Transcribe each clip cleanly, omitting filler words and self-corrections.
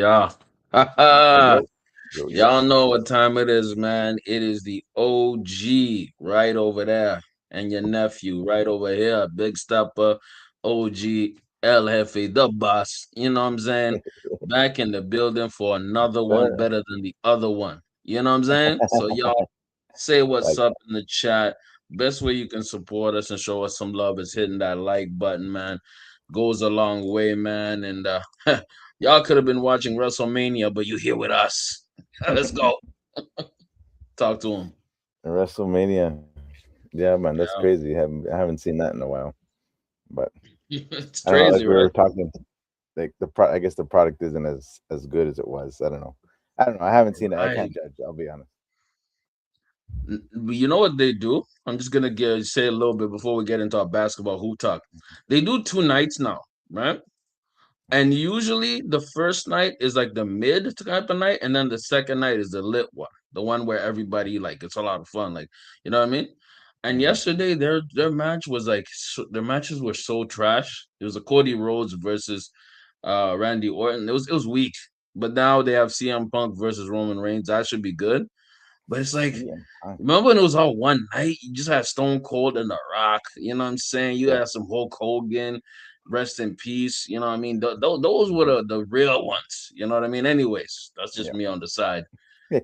Yeah. Yo, yo, yo, yo. Y'all know what time it is, man. It is the OG right over there. And your nephew right over here. Big Stepper, OG, El Jefe, the boss. You know what I'm saying? Back in the building for another one Sir. better than the other one. You know what I'm saying? So y'all say what's Like, up in the chat. Best way you can support us and show us some love is hitting that like button, man. Goes a long way, man. And y'all could have been watching WrestleMania, but you here with us. Let's go. Talk to him. WrestleMania. Yeah, man, that's Yeah. crazy. I haven't seen that in a while. But It's I don't know. Like crazy, we were right? talking, like I guess the product isn't as good as it was. I don't know. I don't know. I haven't seen it. I Right. can't judge. I'll be honest. You know what they do? I'm just gonna say a little bit before we get into our basketball who talk. They do 2 nights now, right? And usually the first night is like the mid type of night, and then the second night is the lit one, the one where everybody like it's a lot of fun, like you know what I mean. And Hmm. yesterday their match was like their matches were so trash. It was a Cody Rhodes versus Randy Orton. It was weak, but now they have CM Punk versus Roman Reigns. That should be good. But it's like CM Punk. remember when it was all one night? You just had Stone Cold and The Rock. You know what I'm saying? You Yeah. had some Hulk Hogan, rest in peace. You know what I mean? Those were Hmm. the real ones. You know what I mean? Anyways, that's just Yeah. me on the side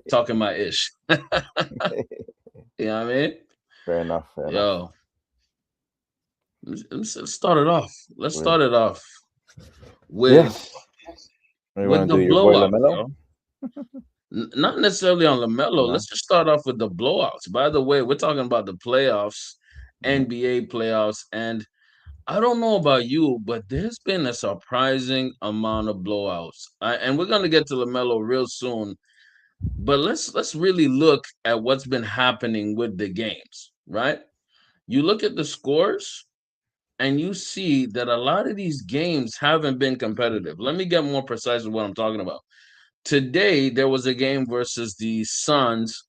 talking my ish. You know what I mean? Fair enough. Fair enough. Yo, let's start it off. Let's With start it off yeah. with You want the to do your boy blowout, Lamelo? yo. Not necessarily on LaMelo. Let's No. just start off with the blowouts. By the way, we're talking about the playoffs, Hmm. NBA playoffs, and I don't know about you, but there's been a surprising amount of blowouts. And we're gonna get to LaMelo real soon. But let's really look at what's been happening with the games, right? You look at the scores and you see that a lot of these games haven't been competitive. Let me get more precise with what I'm talking about. Today there was a game versus the Suns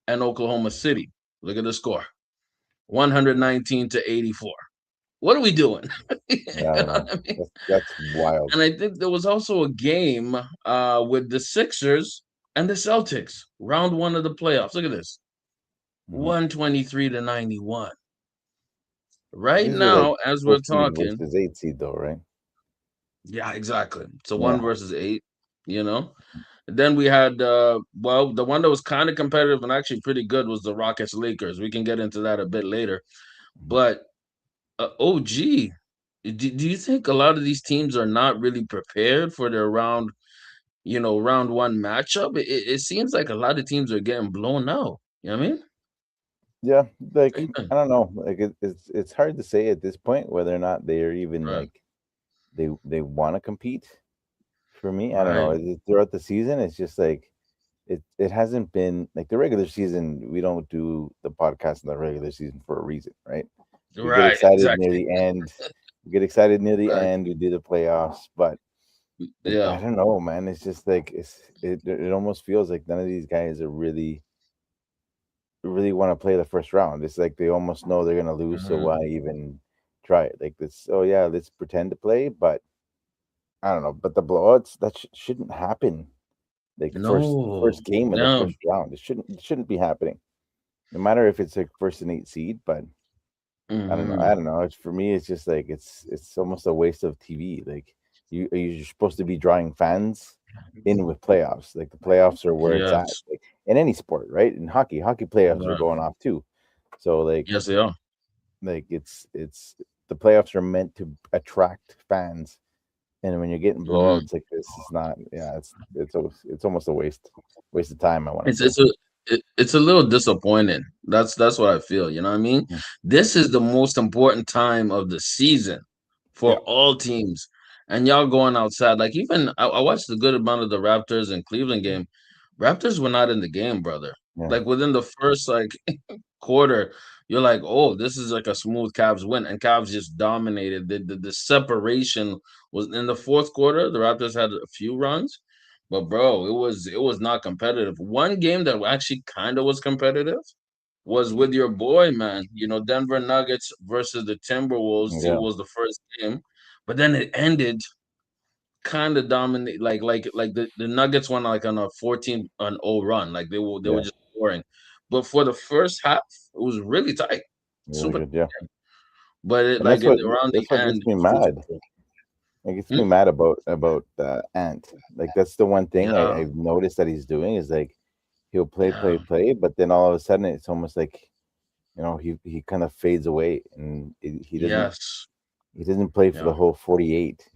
and Oklahoma City. Look at the score. 119 to 84. What are we doing? You I don't know know. what I mean? That's wild. And I think there was also a game with the Sixers and the Celtics, round one of the playoffs. Look at this. Hmm. 123 to 91. Right These are like now, as we're first seed talking, versus eight seed, though, right? yeah, exactly. So Yeah. one versus eight, you know. Then we had well, the one that was kind of competitive and actually pretty good was the Rockets Lakers. We can get into that a bit later. But OG, do you think a lot of these teams are not really prepared for their round one matchup? It seems like a lot of teams are getting blown out. You know what I mean? Yeah, What like you think? I don't know, like it's hard to say at this point whether or not they are even Right, like they want to compete. For me, I don't know. right. Throughout the season, it's just like it hasn't been like the regular season. We don't do the podcast in the regular season for a reason, right? We get Right, excited near exactly. the end. We get excited near the Right. end. We do the playoffs, but I Yeah. don't know, man. It's just like it almost feels like none of these guys are really want to play the first round. It's like they almost know they're gonna lose, so Mhm. why even try it? Like this. Oh yeah, let's pretend to play, but I don't know. But the blowouts that shouldn't happen. Like No. first game of the No. first round, it shouldn't be happening. No matter if it's a first and eight seed, but I don't know. I Mhm. don't know. It's for me. It's just like it's almost a waste of TV. Like you're supposed to be drawing fans in with playoffs. Like the playoffs are where it's at. Yes. Like in any sport, right? In hockey playoffs are Right. going off too. So Yes, they are. like it's the playoffs are meant to attract fans, and when you're getting Mhm. blowouts like this, it's not. Yeah, it's almost a waste of time. I want to It's say. it's a it's a little disappointing. That's what I feel. You know what I mean? Mm. This is the most important time of the season Yeah, for all teams, and y'all going outside. Like even I watched a good amount of the Raptors and Cleveland game. Raptors were not in the game, brother. yeah, Like within the first quarter, you're like, oh, this is like a smooth Cavs win, and Cavs just dominated. The separation was in the fourth quarter. The Raptors had a few runs, but bro, it was not competitive. One game that actually kind of was competitive was with your boy, man. You know, Denver Nuggets versus the Timberwolves. It yeah. was the first game, but then it ended kind of dominate, like the Nuggets went like on a 14-0 run, like they were Yeah, just scoring. But for the first half, it was really tight, really super. good. Yeah, But and around the that's what end, gets me it was mad. cool. It gets me Hmm? mad about Ant. Like that's the one thing Yeah, I've noticed that he's doing is like he'll yeah, play, but then all of a sudden it's almost like he kind of fades away and yes, he doesn't play for the yeah, whole 48.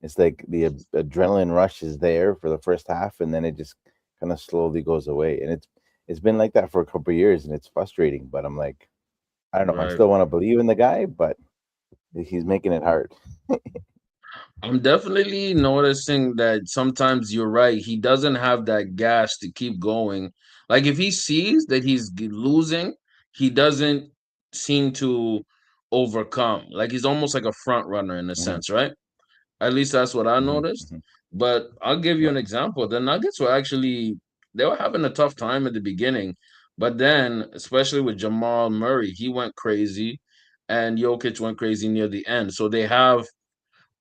It's like the adrenaline rush is there for the first half, and then it just kind of slowly goes away. And it's been like that for a couple of years, and it's frustrating. But I'm like, I don't know. I right. still want to believe in the guy, but he's making it hard. I'm definitely noticing that sometimes you're right. He doesn't have that gas to keep going. Like if he sees that he's losing, he doesn't seem to overcome. Like he's almost like a front runner in a Hmm. sense, right? At least that's what I Hmm. noticed. Hmm. But I'll give you Yeah, an example. The Nuggets were actually they were having a tough time at the beginning, but then, especially with Jamal Murray, he went crazy, and Jokic went crazy near the end. So they have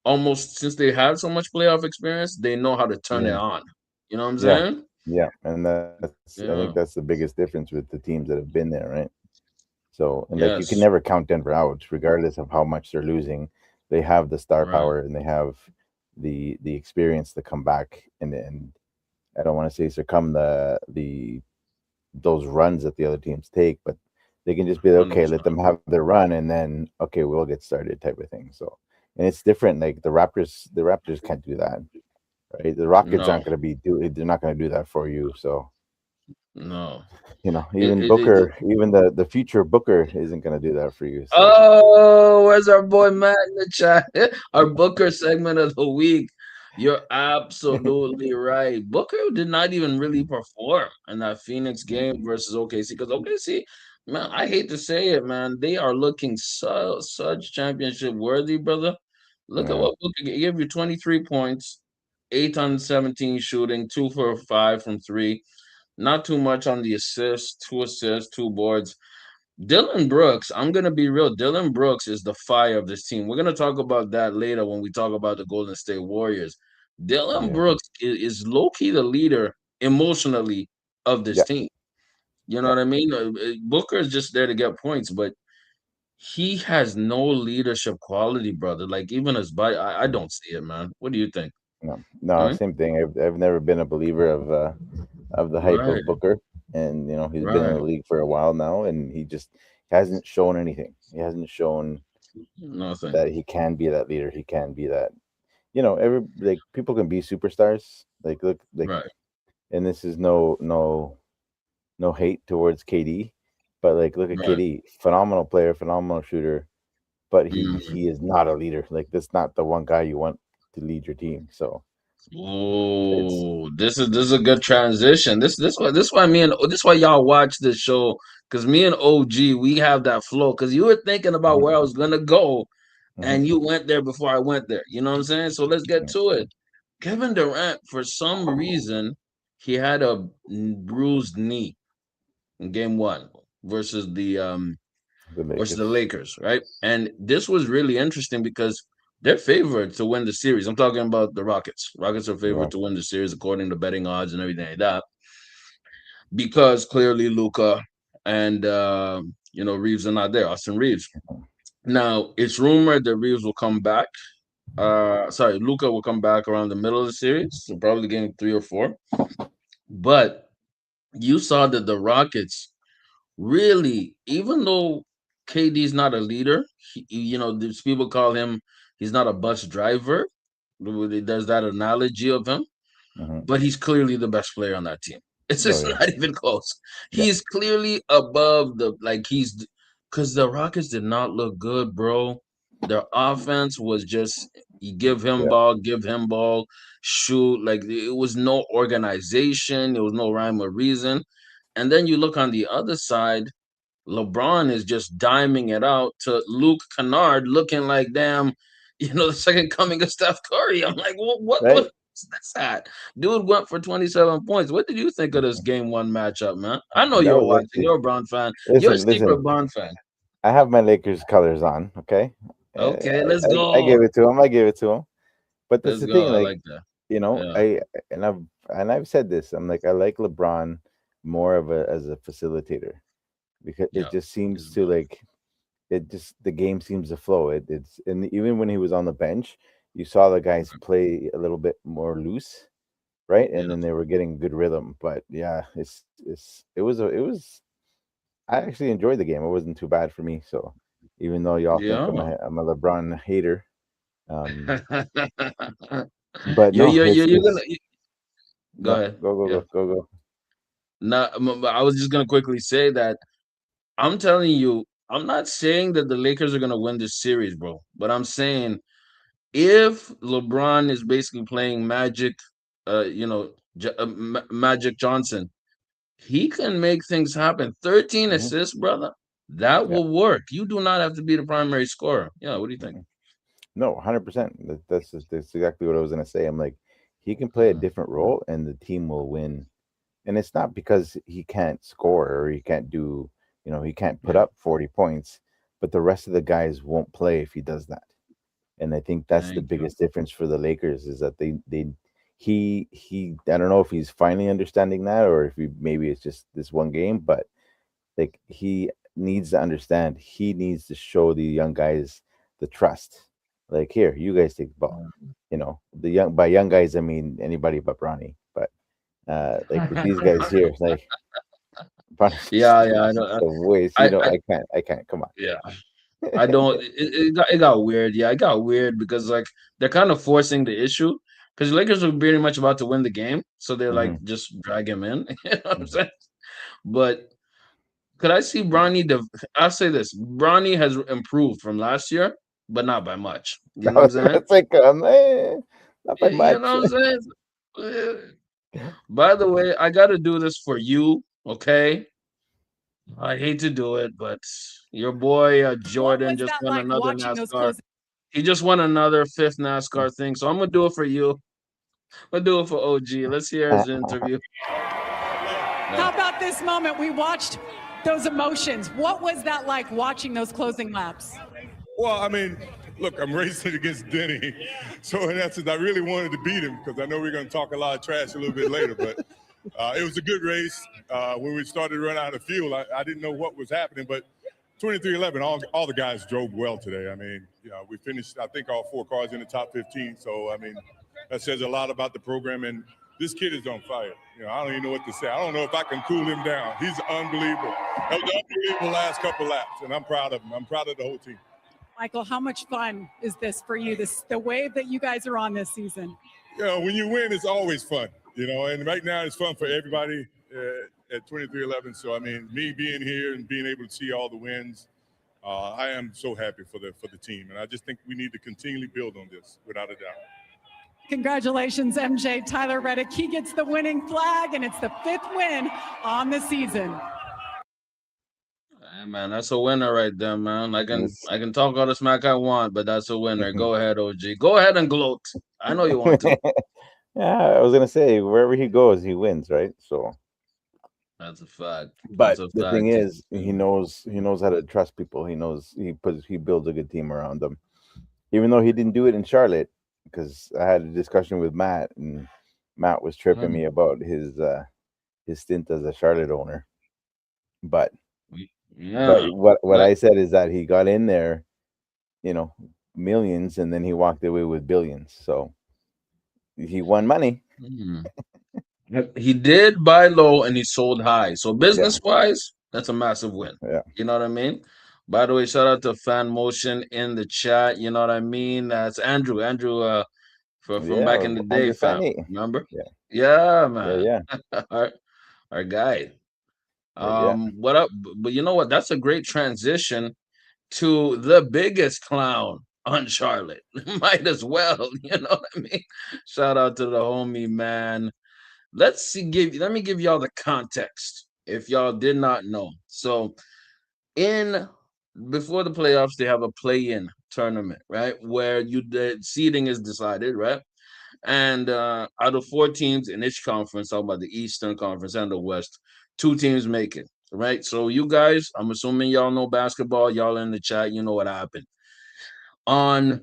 almost since they had so much playoff experience, they know how to turn it yeah, on. You know what I'm yeah, saying? yeah. And I think that's the Yeah. biggest difference with the teams that have been there, right? So, and like you can Yes. never count Denver out, regardless of how much they're losing. They have the star Right. power and they have the experience to come back and I don't want to say succumb the those runs that the other teams take, but they can just be like, okay, let 100%. them have their run and then okay, we'll get started type of thing. So, and it's different. Like the Raptors can't do that, right? The Rockets No. aren't going to they're not going to do that for you. So, No. even It Booker, even the future Booker isn't going to do that for you. So, Oh, where's our boy Matt in the chat? Our Booker segment of the week. You're absolutely right. Booker did not even really perform in that Phoenix game versus OKC because OKC, man, I hate to say it, man, they are looking such championship worthy, brother. Look at yeah, what Booker gave you 23 points, 8 on 17 shooting, 2 for 5 from 3. Not too much on the assists, 2 assists, 2 boards. Dylan Brooks, I'm gonna be real. Dylan Brooks is the fire of this team. We're gonna talk about that later when we talk about the Golden State Warriors. Dylan yeah, Brooks is low key the leader emotionally of this yeah, team. You know yeah. what I mean? Booker is just there to get points, but he has no leadership quality, brother. Like even his body, I don't see it, man. What do you think? No, no, Hmm? same thing. I've never been a believer of the hype Right, of Booker, and he's been in the right. league for a while now, and he just hasn't shown anything. He hasn't shown Nothing. that he can be that leader. He can be that. Every like people can be superstars. Like look, like, Right, and this is no hate towards KD, but like look at right. KD, phenomenal player, phenomenal shooter, but Mhm. he is not a leader. Like that's not the one guy you want to lead your team. So it's Oh, this is a good transition. This why me and this why y'all watch this show because me and OG we have that flow because you were thinking about where I Mhm, was gonna go mhm, and you went there before I went there. You know what I'm saying? So let's get yeah, to it. Kevin Durant, for some reason, he had a bruised knee in game one versus the the Lakers. Lakers, right? And this was really interesting because they're favored to win the series. I'm talking about the Rockets. Rockets are Yeah, favored to win the series according to betting odds and everything like that because clearly Luca and Reeves are not there. Austin Reeves. Now it's rumored that Reeves will come back. Sorry, Luca will come back around the middle of the series, so probably game 3 or 4. But you saw that the Rockets really, even though KD's not a leader, these people call him he's not a bus driver. There's that analogy of him, hmm. but he's clearly the best player on that team. It's Oh just yeah, not even close. yeah, He's clearly above the like he's because the Rockets did not look good, bro. Their offense was just you yeah. give him ball, shoot. Like it was no organization, there was no rhyme or reason. And then you look on the other side, LeBron is just diming it out to Luke Kennard, looking like damn, the second coming of Steph Curry. I'm like, what Right. is that? Dude went for 27 points. What did you think of this game one matchup, man? I know That you're was watching. actually You're a Bron fan. You're a secret listen. Bron fan. I have my Lakers colors on. Okay, Okay, let's I gave go. it to him. I gave it to him. But that's Let's the go. thing, I like, like that. Yeah. I and I've said this. I'm like, I like LeBron more of a as a facilitator because it Yeah. just He's seems the to best. like it just the game seems to flow. It's and even when he was on the bench, you saw the guys Right. play a little bit more loose, right? And Yeah. then they were getting good rhythm. But yeah, it was I actually enjoyed the game. It wasn't too bad for me. So even though y'all think Yeah. I'm a LeBron hater, um, but you no, you you you're gonna it's go no ahead. Yeah. go. No, I was just gonna quickly say that I'm telling you, I'm not saying that the Lakers are gonna win this series, bro. But I'm saying if LeBron is basically playing Magic, Magic Johnson, he can make things happen. 13 Hmm. assists, brother. That Yeah. will work. You do not have to be the primary scorer. Yeah, what do you think? Mhm. No, 100%. That's exactly what I was gonna say. I'm like, he can play a different role, and the team will win. And it's not because he can't score or he can't do, he can't put Yeah, up 40 points, but the rest of the guys won't play if he does that. And I think that's the thank you. biggest difference for the Lakers is that he I don't know if he's finally understanding that or if he maybe it's just this one game, but like he needs to understand he needs to show the young guys the trust. Like here, you guys take the ball. The young by young guys I mean anybody but Bronny. But like with these guys here, like Bronny's Yeah, yeah, I just know. a waste. I I can't. Come yeah. I don't. It got weird. Yeah, it got weird because like they're kind of forcing the issue because Lakers were pretty much about to win the game, so they're like on. just drag him in. You know what I'm Hmm. saying? But could I see Bronny? I'll say this: Bronny has improved from last year, but not by much. You know what I'm saying? It's like not by You much. know what I'm saying? Eh, By the way, I got to do this for you. Okay, I hate to do it, but your boy What Jordan was just that won like another watching those NASCAR. closing? He just won another fifth NASCAR thing, so I'm gonna do it for you. I'm gonna do it for OG. Let's hear his interview. Yeah. How about this moment? We watched those emotions. What was that like watching those closing laps? Well, I mean, look, I'm racing against Denny. So in essence, I really wanted to beat him because I know we're going to talk a lot of trash a little bit later. But it was a good race. When we started to run out of fuel, I didn't know what was happening. But 23-11, all the guys drove well today. I mean, we finished, I think, all four cars in the top 15. So, I mean, that says a lot about the program. And this kid is on fire. I don't even know what to say. I don't know if I can cool him down. He's unbelievable. That was an unbelievable last couple laps, and I'm proud of him. I'm proud of the whole team. Michael, how much fun is this for you? The wave that you guys are on this season. When you win, it's always fun. And right now it's fun for everybody at 23-11. So I mean, me being here and being able to see all the wins, I am so happy for the team, and I just think we need to continually build on this, without a doubt. Congratulations, MJ. Tyler Reddick. He gets the winning flag, and it's the fifth win on the season. Hey, man, that's a winner right there, man. I can It's- I can talk all the smack I want, but that's a winner. Go ahead, OG. Go ahead and gloat. I know you want to. yeah, I was gonna say wherever he goes, he wins, right? So, That's a fact. That's but a the thing fact. is, he knows how to trust people. He builds a good team around them. Even though he didn't do it in Charlotte, because I had a discussion with Matt, and Matt was tripping Mm, me about his stint as a Charlotte owner. But yeah. what Let I said is that he got in there, you know, millions, and then he walked away with billions. So he won money. mm. He did buy low and he sold high. So Yeah, business wise, that's a massive win. yeah, You know what I mean? By the way, shout out to Fan Motion in the chat. You know what I mean? That's Andrew. Andrew from back yeah. in the day, Andrew fam. Fanny. Remember? Yeah, Yeah, yeah, man. yeah, our, our guy. yeah, What up? But you know what? That's a great transition to the biggest clown on Charlotte. Might as well, you know what I mean? Shout out to the homie, man. Let me give y'all the context if y'all did not know. So in before the playoffs, they have a play-in tournament, right? Where the seeding is decided, right? And out of four teams in each conference, talking about the Eastern Conference and the West, two teams make it, right? So you guys, I'm assuming y'all know basketball. Y'all in the chat, you know what happened on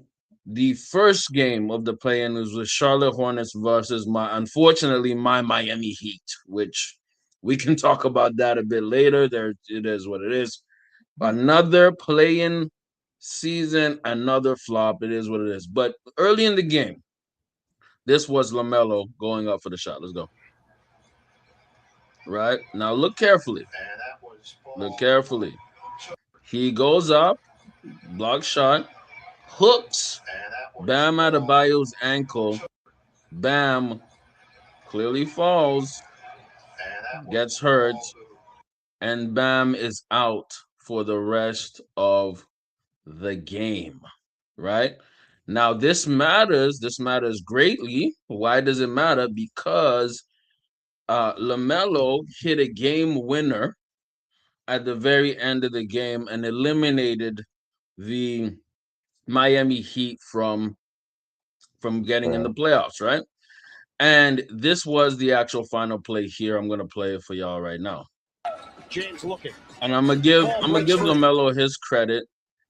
the first game of the play-in was with Charlotte Hornets versus unfortunately my Miami Heat, which we can talk about that a bit later. There, it is what it is. Another play-in season, another flop. It is what it is. But early in the game, this was LaMelo going up for the shot. Let's go. Right now, look carefully. Look carefully. He goes up, block shot, hooks Bam Adebayo's ankle. Bam clearly falls, gets hurt, and Bam is out for the rest of the game. Right? Now, this matters. This matters greatly. Why does it matter? Because LaMelo hit a game winner at the very end of the game and eliminated the Miami Heat from getting in the playoffs, right? And this was the actual final play here. I'm gonna play it for y'all right now. James looking. And I'm gonna give LaMelo his credit.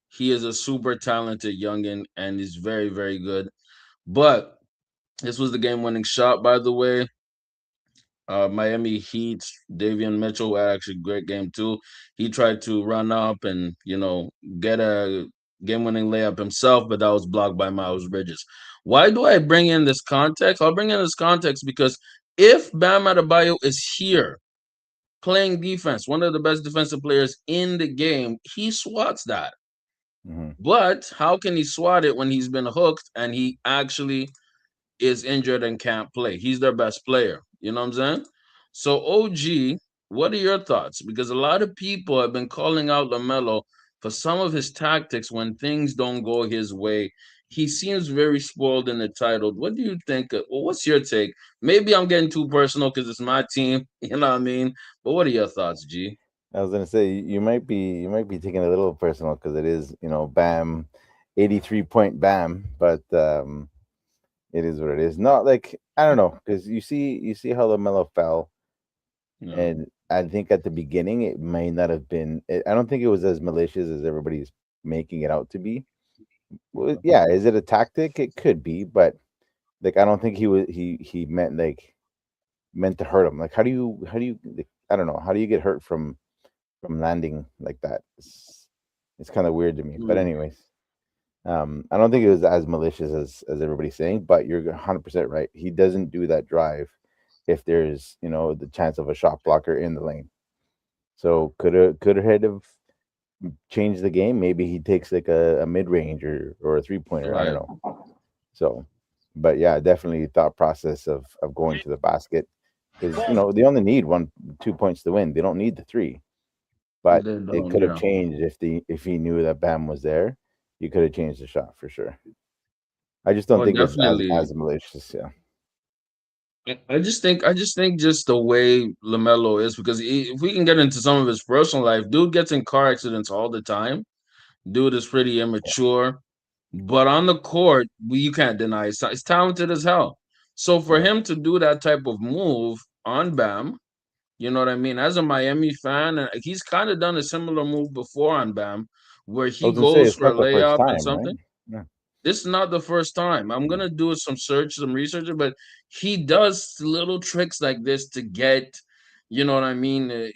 He is a super talented youngin and he's very, very good. But this was the game-winning shot, by the way. Miami Heat, Davion Mitchell had actually a great game too. He tried to run up and get a game-winning layup himself, but that was blocked by Miles Bridges. Why do I bring in this context? I'll bring in this context because if Bam Adebayo is here playing defense, one of the best defensive players in the game, he swats that. Mm-hmm. But how can he swat it when he's been hooked and he actually is injured and can't play? He's their best player. You know what I'm saying? So, OG, what are your thoughts? Because a lot of people have been calling out LaMelo for some of his tactics when things don't go his way. He seems very spoiled and entitled. What do you think? Well, what's your take? Maybe I'm getting too personal because it's my team. You know what I mean? But what are your thoughts, G? I was gonna say you might be taking it a little personal because it is Bam, 83-point Bam, but it is what it is. Not like I don't know because you see how LaMelo fell, and I think at the beginning it may not have been. I don't think it was as malicious as everybody's making it out to be. Well, yeah, is it a tactic? It could be, but like I don't think he meant to hurt him. Like how do you like, I don't know, how do you get hurt from landing like that? It's kind of weird to me. But anyways, I don't think it was as malicious as everybody's saying, but you're 100% right. He doesn't do that drive if there's the chance of a shot blocker in the lane. So could have changed the game. Maybe he takes like a mid range or a 3-pointer. I don't know. So, but yeah, definitely thought process of going to the basket because they only need 2 points to win. They don't need the 3. But it could have changed if he knew that Bam was there. You could have changed the shot for sure. I just don't think it's as malicious. Yeah. I just think just the way LaMelo is, because if we can get into some of his personal life, dude gets in car accidents all the time. Dude is pretty immature, but on the court, you can't deny he's talented as hell. So for him to do that type of move on Bam, you know what I mean? As a Miami fan, he's kind of done a similar move before on Bam, where he goes for a layup and something. Right? Yeah. This is not the first time. I'm gonna do some research, but he does little tricks like this to get, you know what I mean,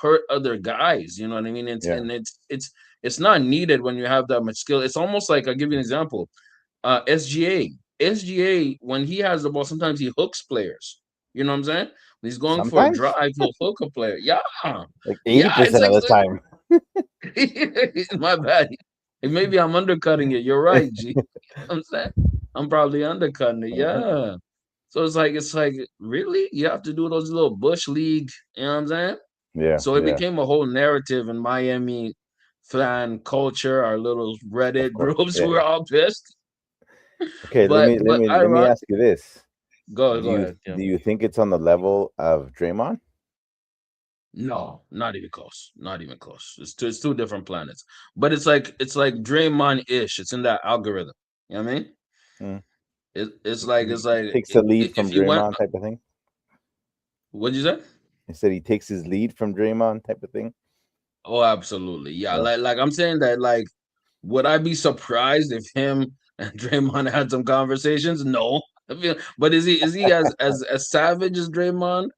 hurt other guys. You know what I mean? And it's not needed when you have that much skill. It's almost like, I'll give you an example. SGA, when he has the ball, sometimes he hooks players. You know what I'm saying? When he's going for a drive, he'll hook a player. Yeah, like 80% of the time. My bad. Maybe I'm undercutting it. You're right, G. You know what I'm saying? I'm probably undercutting it. Yeah. So it's like, really? You have to do those little Bush League, you know what I'm saying? Yeah. So it became a whole narrative in Miami fan culture. Our little Reddit groups were all pissed. Okay, let me ask you this. Go ahead. Do you think it's on the level of Draymond? No, not even close. Not even close. It's two different planets. But it's like Draymond-ish. It's in that algorithm. You know what I mean? Mm. It's like takes the lead from Draymond type of thing. What'd you say? I said he takes his lead from Draymond type of thing. Oh, absolutely. Yeah. Like I'm saying that, like, would I be surprised if him and Draymond had some conversations? No. But is he as savage as Draymond?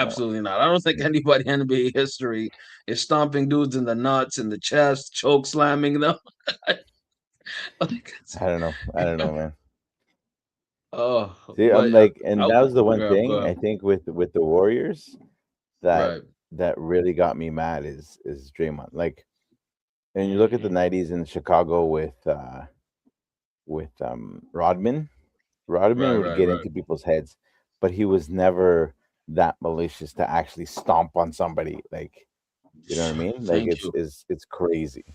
No, Absolutely not. I don't think anybody in NBA history is stomping dudes in the nuts, in the chest, choke slamming them. Like, I don't know. I don't know, man. oh, See, I'm but like, and I, that was the one yeah, thing but I think with the Warriors that right, that really got me mad is Draymond. Like, and you look at the mhm, '90s in Chicago with Rodman. Rodman would get right. into people's heads, but he was never that malicious to actually stomp on somebody. Like, you know what I mean? Like, Thank you. it's crazy.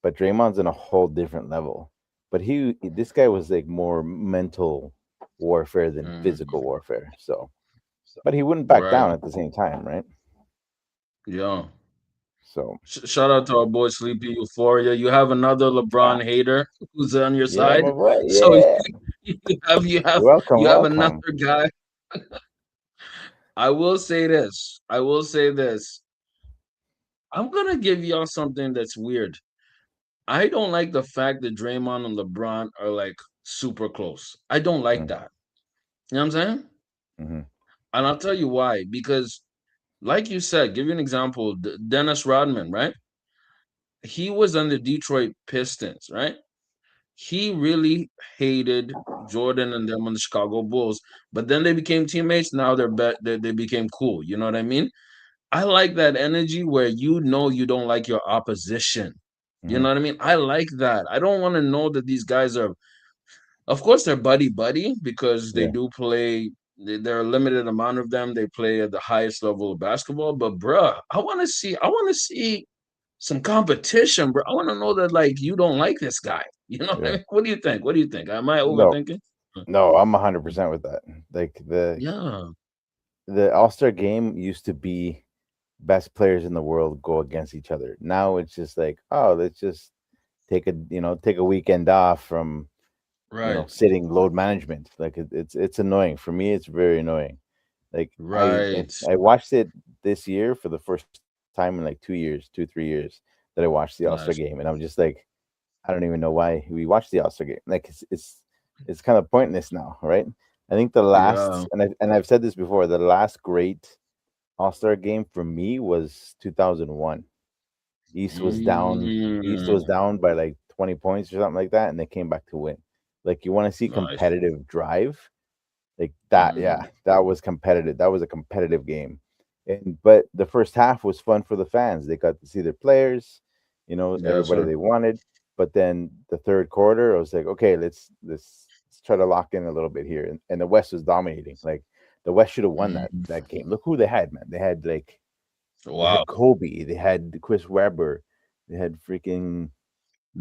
But Draymond's in a whole different level. But this guy was like more mental warfare than physical Mhm, warfare. So, but he wouldn't back right, down at the same time, right? yeah. So, Shout out to our boy Sleepy Euphoria. You have another ah, LeBron hater who's on your yeah, side. my boy, So yeah. Welcome, you have another welcome. guy. I will say this. I will say this. I'm gonna give y'all something that's weird. I don't like the fact that Draymond and LeBron are like super close. I don't like Mm, that. You know what I'm saying? mm-hmm, And I'll tell you why. Because, like you said, give you an example. Dennis Rodman, right? He was on the Detroit Pistons, right? He really hated Jordan and them on the Chicago Bulls, but then they became teammates. Now they became cool. You know what I mean? I like that energy where you know you don't like your opposition. You mm-hmm. know what I mean? I like that. I don't want to know that these guys are, of course, they're buddy buddy because they Yeah, do play. There are a limited amount of them. They play at the highest level of basketball. But bruh, I want to see some competition, bro. I want to know that like you don't like this guy. You know what I yeah. mean? What do you think? What do you think? Am I No, overthinking? no, I'm 100% with that. Like Yeah, the All Star game used to be best players in the world go against each other. Now it's just like, oh, let's just take a weekend off from right, sitting load management. Like it's annoying for me. It's very annoying. Like right. I watched it this year for the first time in like 2 years, 2 3 years that I watched the All Star game, and Nice. I'm just like, I don't even know why we watched the All Star game. Like it's kind of pointless now, right? I think the Yeah. last, and I've said this before, the last great All Star game for me was 2001. East was down. East was Mm, down by like 20 points or something like that, and they came back to win. Like you want to see nice. competitive drive, like that. Yeah, Mm, that was competitive. That was a competitive game, and but the first half was fun for the fans. They got to see their players, yes, everybody sir. they wanted. But then the third quarter, I was like, okay, let's try to lock in a little bit here, and the West was dominating. Like the West should have won Mm, that game. Look who they had, man. They wow. had Kobe, they had Chris Webber, they had freaking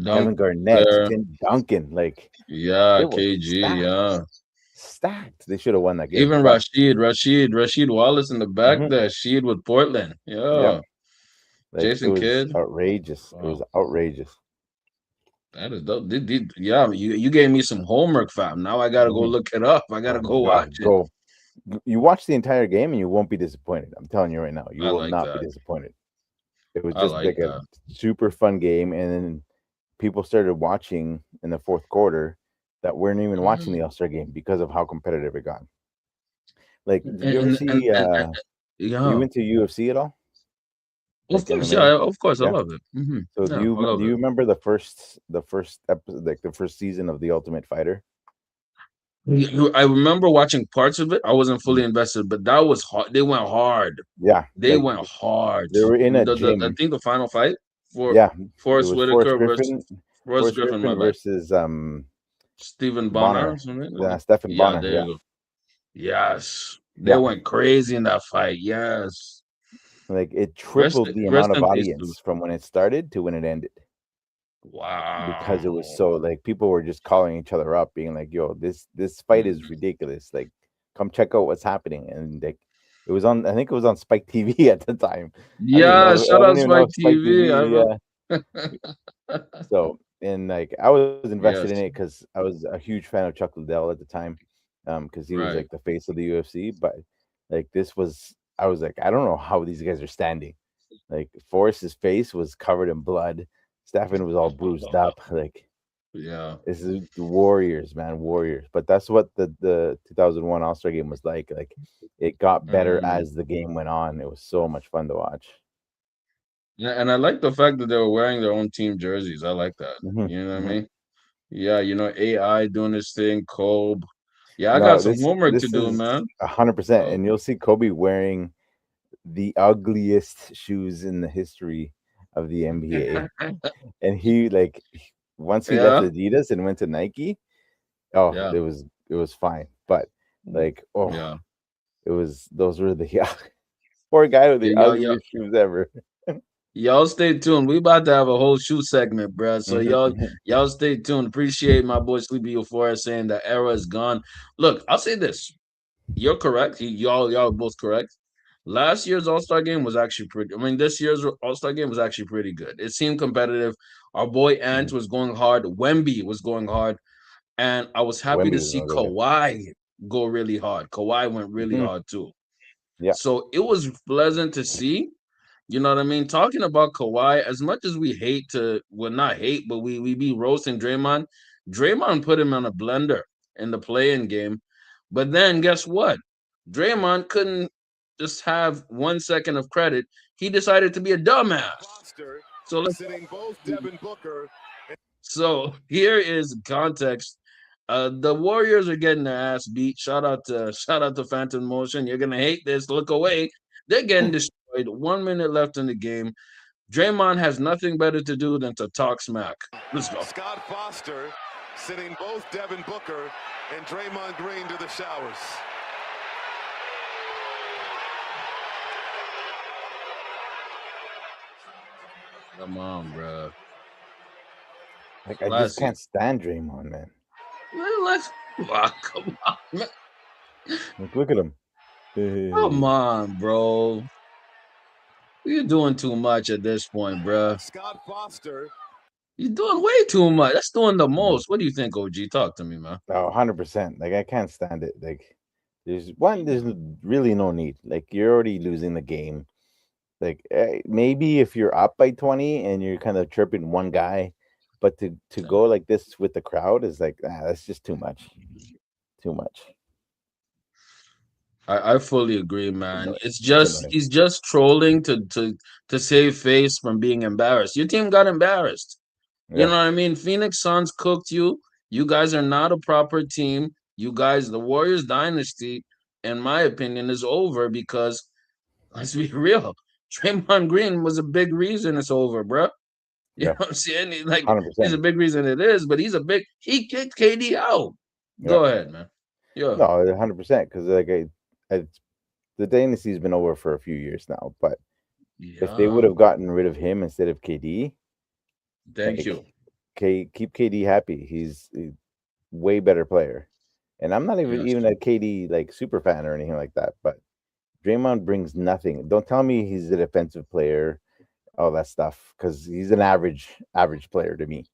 Dunk Kevin Garnett, there. Tim Duncan. Like Yeah, it was KG. stacked, Yeah. stacked. They should have won that game. Even But Rashid Wallace in the back mhm, there. Sheed with Portland. yeah, Yeah. like it Jason was Kidd. outrageous. It was Wow. outrageous. That is dope. Yeah, you gave me some homework, fam. Now I gotta go Mhm. look it up. I gotta Oh go God, watch it. go! You watch the entire game and you won't be disappointed. I'm telling you right now, you I will like not be that. disappointed. It was I just like like a that. super fun game, and then people started watching in the fourth quarter that weren't even watching the Mm. All Star game because of how competitive it got. Like, And, did you ever see? You yeah, into UFC at all? of Like course. MMA? Yeah, of course. I Yeah. love it. So Yeah, I do love you it. remember the first episode, like the first season of The Ultimate Fighter? I remember watching parts of it. I wasn't fully Mhm. invested, but that was hard. They went hard. Yeah, They like went hard. they were in a I gym. think the final fight for Yeah, it Forrest was Forrest Whitaker versus Griffin, Forrest Forrest Griffin. My Griffin bad. versus Stephen Bonner or Bonner, something. Stephen Yeah, Bonner. there Yeah, you go. Yes, they yeah. went crazy in that fight. Yes, Like it tripled the rest amount of in peace to. audience from when it started to when it ended because it was Wow. so like people were just calling each other up, being like, "Yo, this fight is Mhm. ridiculous! Like, come check out what's happening." And like, it was on. I think it was on Spike TV at the time. I don't even Yeah, know. shout I don't out even know Spike if Spike TV. TV. Yeah. I So and like I was invested in it yes, because I was a huge fan of Chuck Liddell at the time, because he was right. like the face of the UFC. But like this was, I was like, I don't know how these guys are standing. Like Forrest's face was covered in blood. Stefan was all bruised up. Like Yeah. This is the Warriors, man, Warriors. But that's what the 2001 All Star game was like. Like, it got better Mm. as the game went on. It was so much fun to watch. Yeah, and I like the fact that they were wearing their own team jerseys. I like that. Hmm. You know what I Hmm. mean? Yeah, AI doing this thing, Kobe. Yeah, I got No, some this homework to this do, is man. 100%, Oh. and you'll see Kobe wearing the ugliest shoes in the history of the NBA. And once he left Yeah, Adidas and went to Nike, oh, yeah, it was fine. But yeah. it was those were the poor guy with Yeah, the y'all, ugliest shoes ever. y'all stay tuned. We about to have a whole shoe segment, bruh. So Hmm. y'all stay tuned. Appreciate my boy Sleepy Euphoria saying the era is gone. Look, I'll say this. You're correct. Y'all are both correct. Last year's All Star game was actually pretty. I mean, this year's All Star game was actually pretty good. It seemed competitive. Our boy Ant was going hard. Wemby was going hard, and I was happy to Wemby was see no good. Kawhi go really hard. Kawhi went really Hmm. hard too. Yeah, So it was pleasant to see. You know what I mean? Talking about Kawhi, as much as we hate to, well, not hate, but we be roasting Draymond. Draymond put him on a blender in the play-in game. But then guess what? Draymond couldn't just have 1 second of credit. He decided to be a dumbass. So let's so here is context. The Warriors are getting their ass beat. Shout out to Phantom Motion. You're gonna hate this. Look away. They're getting destroyed. 1 minute left in the game. Draymond has nothing better to do than to talk smack. Let's go. Scott Foster sending both Devin Booker and Draymond Green to the showers. Come on, bro. like I just Classy. can't stand Draymond, man. Well, let's come on, man. Like, look at him. Come on, bro. You're doing too much at this point, bro. Scott Foster. You're doing way too much. That's doing the Mhm. most. What do you think, OG? Talk to me, man. Oh, 100%. Like, I can't stand it. Like, there's really no need. Like, you're already losing the game. Like, maybe if you're up by 20 and you're kind of chirping one guy, but to No. go like this with the crowd is like, that's just too much. Too much. I fully agree, It's man. annoying. It's It's just annoying. he's just trolling to save face from being embarrassed. Your team got embarrassed. You know Yeah. what I mean? Phoenix Suns cooked you. You guys are not a proper team. You guys, the Warriors dynasty, in my opinion, is over because let's be real. Draymond Green was a big reason it's over, bro. You know Yeah. what I'm saying? Like he's a 100%. big reason it is, but he kicked KD out. Yeah. Go ahead, man. Yeah. No, 100%. Because the dynasty's been over for a few years now. But if they would Yeah. have gotten rid of him instead of KD, Thank like, you. Keep KD happy. He's a way better player. And I'm not even Yes. even a KD like super fan or anything like that. But Draymond brings nothing. Don't tell me he's a defensive player, all that stuff, because he's an average player to me.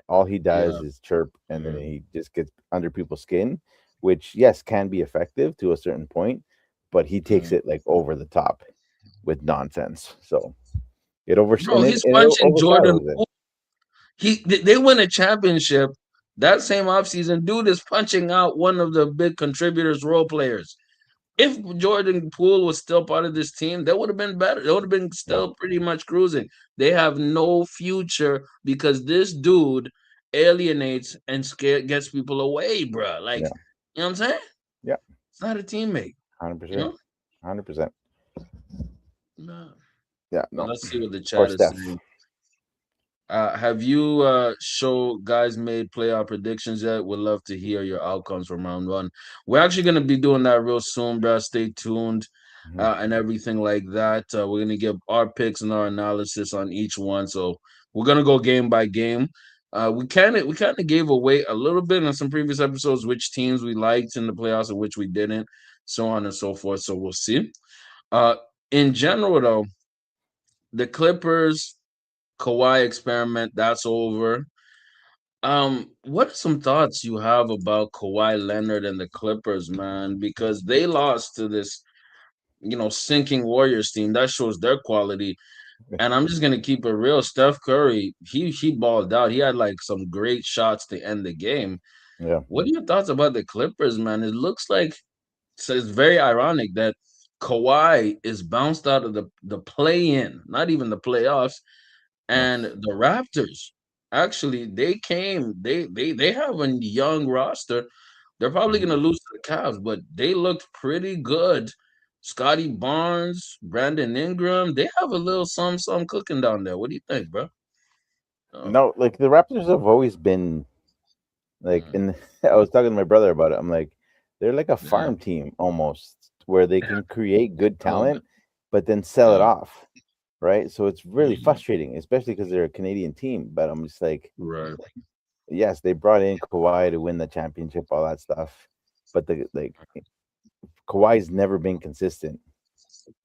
All he Yeah. does is chirp, and then Mhm. he just gets under people's skin, which yes can be effective to a certain point, but he takes Mhm. it like over the top with nonsense. So Bro, he's it punching Jordan. overshadows it. They win a championship that same offseason. Dude is punching out one of the big contributors, role players. If Jordan Poole was still part of this team, that would have been better. They would have been Yeah, still pretty much cruising. They have no future because this dude alienates and gets people away, bro. Like, yeah, you know what I'm saying? yeah, It's not a teammate, hundred you percent, know? 100%. No. Yeah, But no, let's see what the or chat is Steph. saying. Have you show guys made playoff predictions yet? Would love to hear your outcomes from round one. We're actually gonna be doing that real soon, bro. Stay tuned, Mhm. and everything like that. We're gonna give our picks and our analysis on each one. So we're gonna go game by game. We kind of gave away a little bit in some previous episodes which teams we liked in the playoffs and which we didn't, so on and so forth. So we'll see. Uh, in general, though, the Clippers Kawhi experiment, that's over. What are some thoughts you have about Kawhi Leonard and the Clippers, man? Because they lost to this, sinking Warriors team. That shows their quality. And I'm just gonna keep it real. Steph Curry, he balled out. He had like some great shots to end the game. Yeah. What are your thoughts about the Clippers, man? It looks like so it's very ironic that Kawhi is bounced out of the play-in, not even the playoffs, No. and the Raptors actually they have a young roster. They're probably Mhm. gonna lose to the Cavs, but they looked pretty good. Scotty Barnes, Brandon Ingram, they have a little some cooking down there. What do you think, bro? Oh, No, like the Raptors have always been like mm, in I was talking to my brother about it. I'm like, they're like a yeah, farm team almost, where they can create good a little bit. talent, but then sell it Yeah, off. Right. So it's really mhm, frustrating, especially because they're a Canadian team. But I'm just like, right. yes, they brought in Kawhi to win the championship, all that stuff. But the like Kawhi's never been consistent.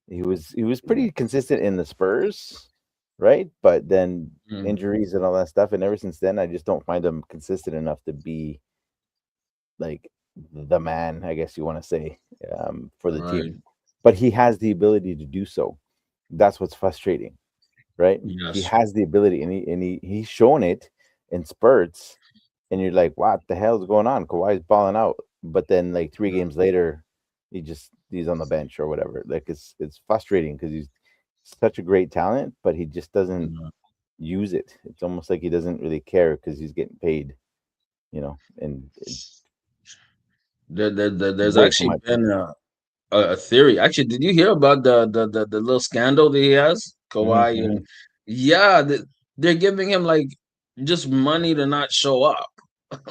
He was pretty consistent in the Spurs, right? But then Mm, injuries and all that stuff, and ever since then, I just don't find him consistent enough to be like the man, I guess you want to say, for the team. right. But he has the ability to do so. That's what's frustrating, right? He Yes. has the ability, and he's shown it in spurts, and you're like, what the hell's going on? Kawhi's balling out, but then like three Yeah. games later, he's on the bench or whatever. Like it's frustrating because he's such a great talent, but he just doesn't Yeah. use it. It's almost like he doesn't really care because he's getting paid, and There's way too actually much. been a theory. Actually, did you hear about the little scandal that he has, Hmm. Kawhi? Hmm. And yeah, they're giving him like just money to not show up,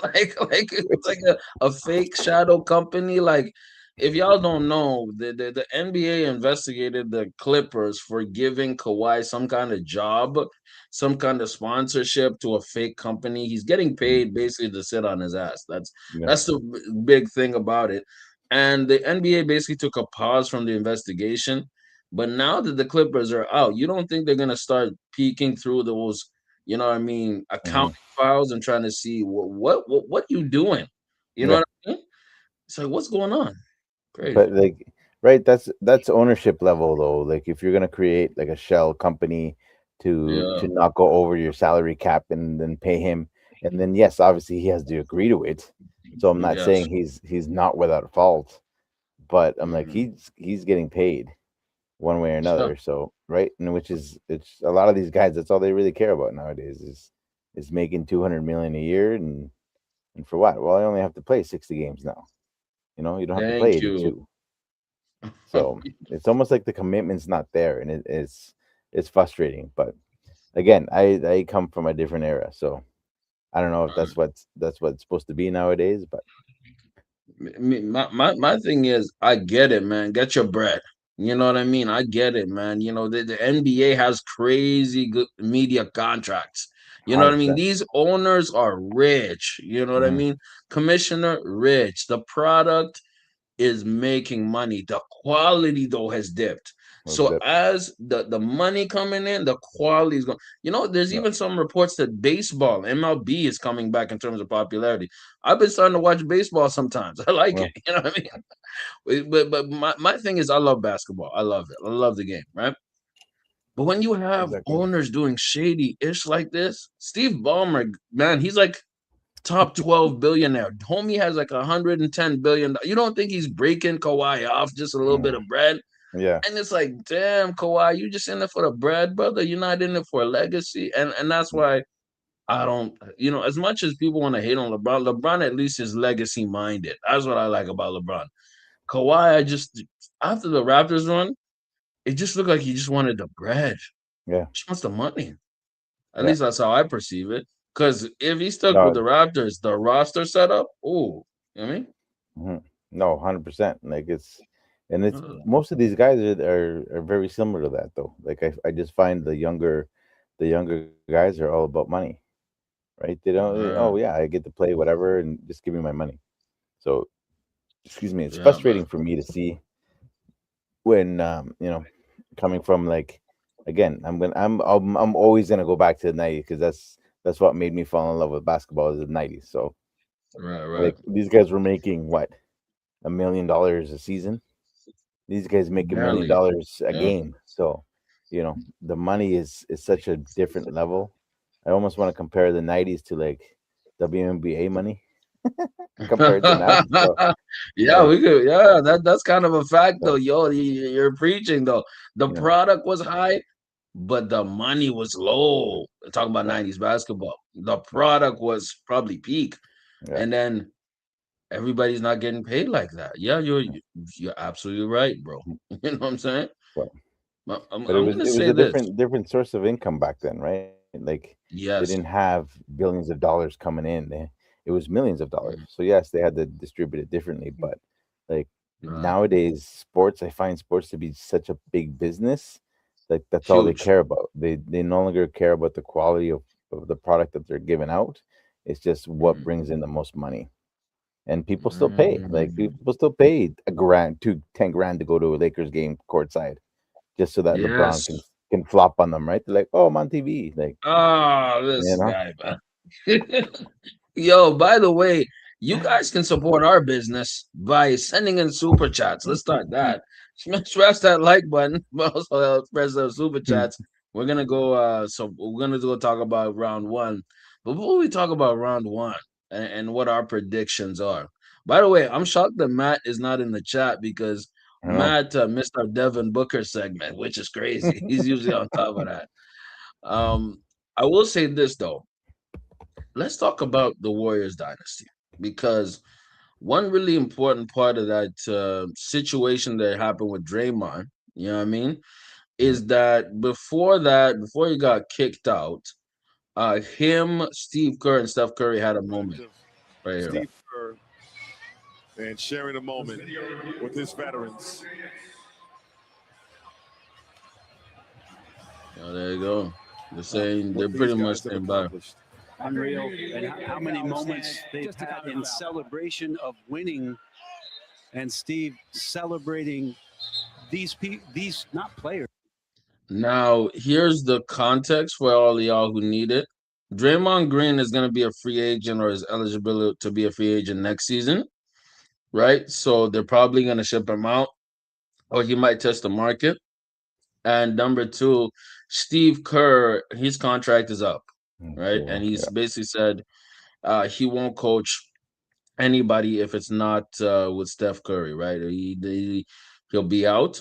like it's like a fake shadow company. Like if y'all don't know, the NBA investigated the Clippers for giving Kawhi some kind of job, some kind of sponsorship to a fake company. He's getting paid basically to sit on his ass. Yeah, That's the big thing about it. And the NBA basically took a pause from the investigation. But now that the Clippers are out, you don't think they're gonna start peeking through those, hmm, accounting files and trying to see what you doing? You know yeah. what I mean? It's like what's going on? Crazy. But like, right, that's ownership level though. Like if you're gonna create like a shell company to Yeah. not go over your salary cap and then pay him, and then yes, obviously he has to agree to it. So I'm not Yes. saying he's not without fault, but I'm like Mhm. he's getting paid one way or Yeah. another. So right, and which is it's a lot of these guys. That's all they really care about nowadays is making 200 million a year, and for what? Well, I only have to play 60 games now. You don't have to play Thank you. 82. So it's almost like the commitment's not there, and it's frustrating. But again, I come from a different era, so I don't know if that's what it's supposed to be nowadays. But My thing is, I get it, man. Get your bread. You know what I mean? I get it, man. The NBA has crazy good media contracts. You know what I mean? 100%. These owners are rich. You know what I Hmm. mean? Commissioner rich. The product is making money. The quality though has dipped. Most So dip. as the money coming in, the quality is going. There's Yeah. even some reports that baseball, MLB, is coming back in terms of popularity. I've been starting to watch baseball sometimes. I like it. Well, You know what I mean? But my thing is, I love basketball. I love it. I love the game, right? But when you have exactly. owners doing shady ish like this, Steve Ballmer, man, he's like top 12 billionaire. Homie has like 110 billion. You don't think he's breaking Kawhi off just a little bit Mm. of bread? Yeah. And it's like, damn, Kawhi, you just in it for the bread, brother. You're not in it for a legacy. And that's why I don't, as much as people want to hate on LeBron at least is legacy minded. That's what I like about LeBron. Kawhi, after the Raptors run, it just looked like he just wanted the bread. Yeah. Just wants the money. At Yeah. least that's how I perceive it. Because if he stuck with No. the Raptors, the roster setup, you know what I mean? Mhm. No, 100%. Like it's Ugh. most of these guys are very similar to that though. Like I just find the younger guys are all about money, right? They don't. Oh Yeah, yeah, I get to play whatever, and just give me my money. So excuse me, it's yeah, man. frustrating for me to see when coming from like again. I'm always gonna go back to the '90s because that's what made me fall in love with basketball is the '90s. So Right, right. like these guys were making what $1 million a season. These guys make $1 million Barely. a Yeah. game. So the money is such a different level. I almost want to compare the '90s to like WNBA money compared to now. So Yeah, like we could. Yeah, that's kind of a fact, though. so Yo, you're preaching though. The you know product was high, but the money was low. Talking about yeah '90s basketball, the product was probably peak, yeah. and then everybody's not getting paid like that. Yeah, you're absolutely right, bro. You know what I'm saying? So but I'm gonna it was say a this. different source of income back then, right? Like they didn't Yes. have billions of dollars coming in. It was millions of dollars. Mm, So yes, they had to distribute it differently, but like uh, nowadays sports, I find sports to be such a big business. Like that's all they huge. care about. They no longer care about the quality of the product that they're giving out. It's just what Mm, brings in the most money. And people still pay. Like mm. people still pay a grand, 10 grand to go to a Lakers game courtside just so that LeBron Yes. can flop on them, right? They're like, "Oh, I'm on TV." Like, Oh, you this know, guy, man. Yo, by the way, you guys can support our business by sending in super chats. Let's start that. Smash that like button, but also press the super chats. We're gonna go. So we're gonna go talk about round one. But before we talk about round one and what our predictions are, by the way, I'm shocked that Matt is not in the chat because I know. Matt missed our Devin Booker segment, which is crazy. He's usually on top of that. Um, I will say this though. Let's talk about the Warriors dynasty because one really important part of that situation that happened with Draymond, you know what I mean, is that before he got kicked out, him, Steve Kerr, and Steph Curry had a moment Perspective, right here. Yeah. Steve Kerr, and sharing a moment with his veterans. There you go. They're uh, saying they're what these pretty much guys have saying bye. accomplished. Unreal. And how many moments they've had in celebration of winning, and Steve celebrating these not players. Now, here's the context for all of y'all who need it. Draymond Green is going to be a free agent or is eligible to be a free agent next season, right? So they're probably going to ship him out or he might test the market. And number two, Steve Kerr, his contract is up, right? And So he's yeah. basically said he won't coach anybody if it's not with Steph Curry, right? He'll be out.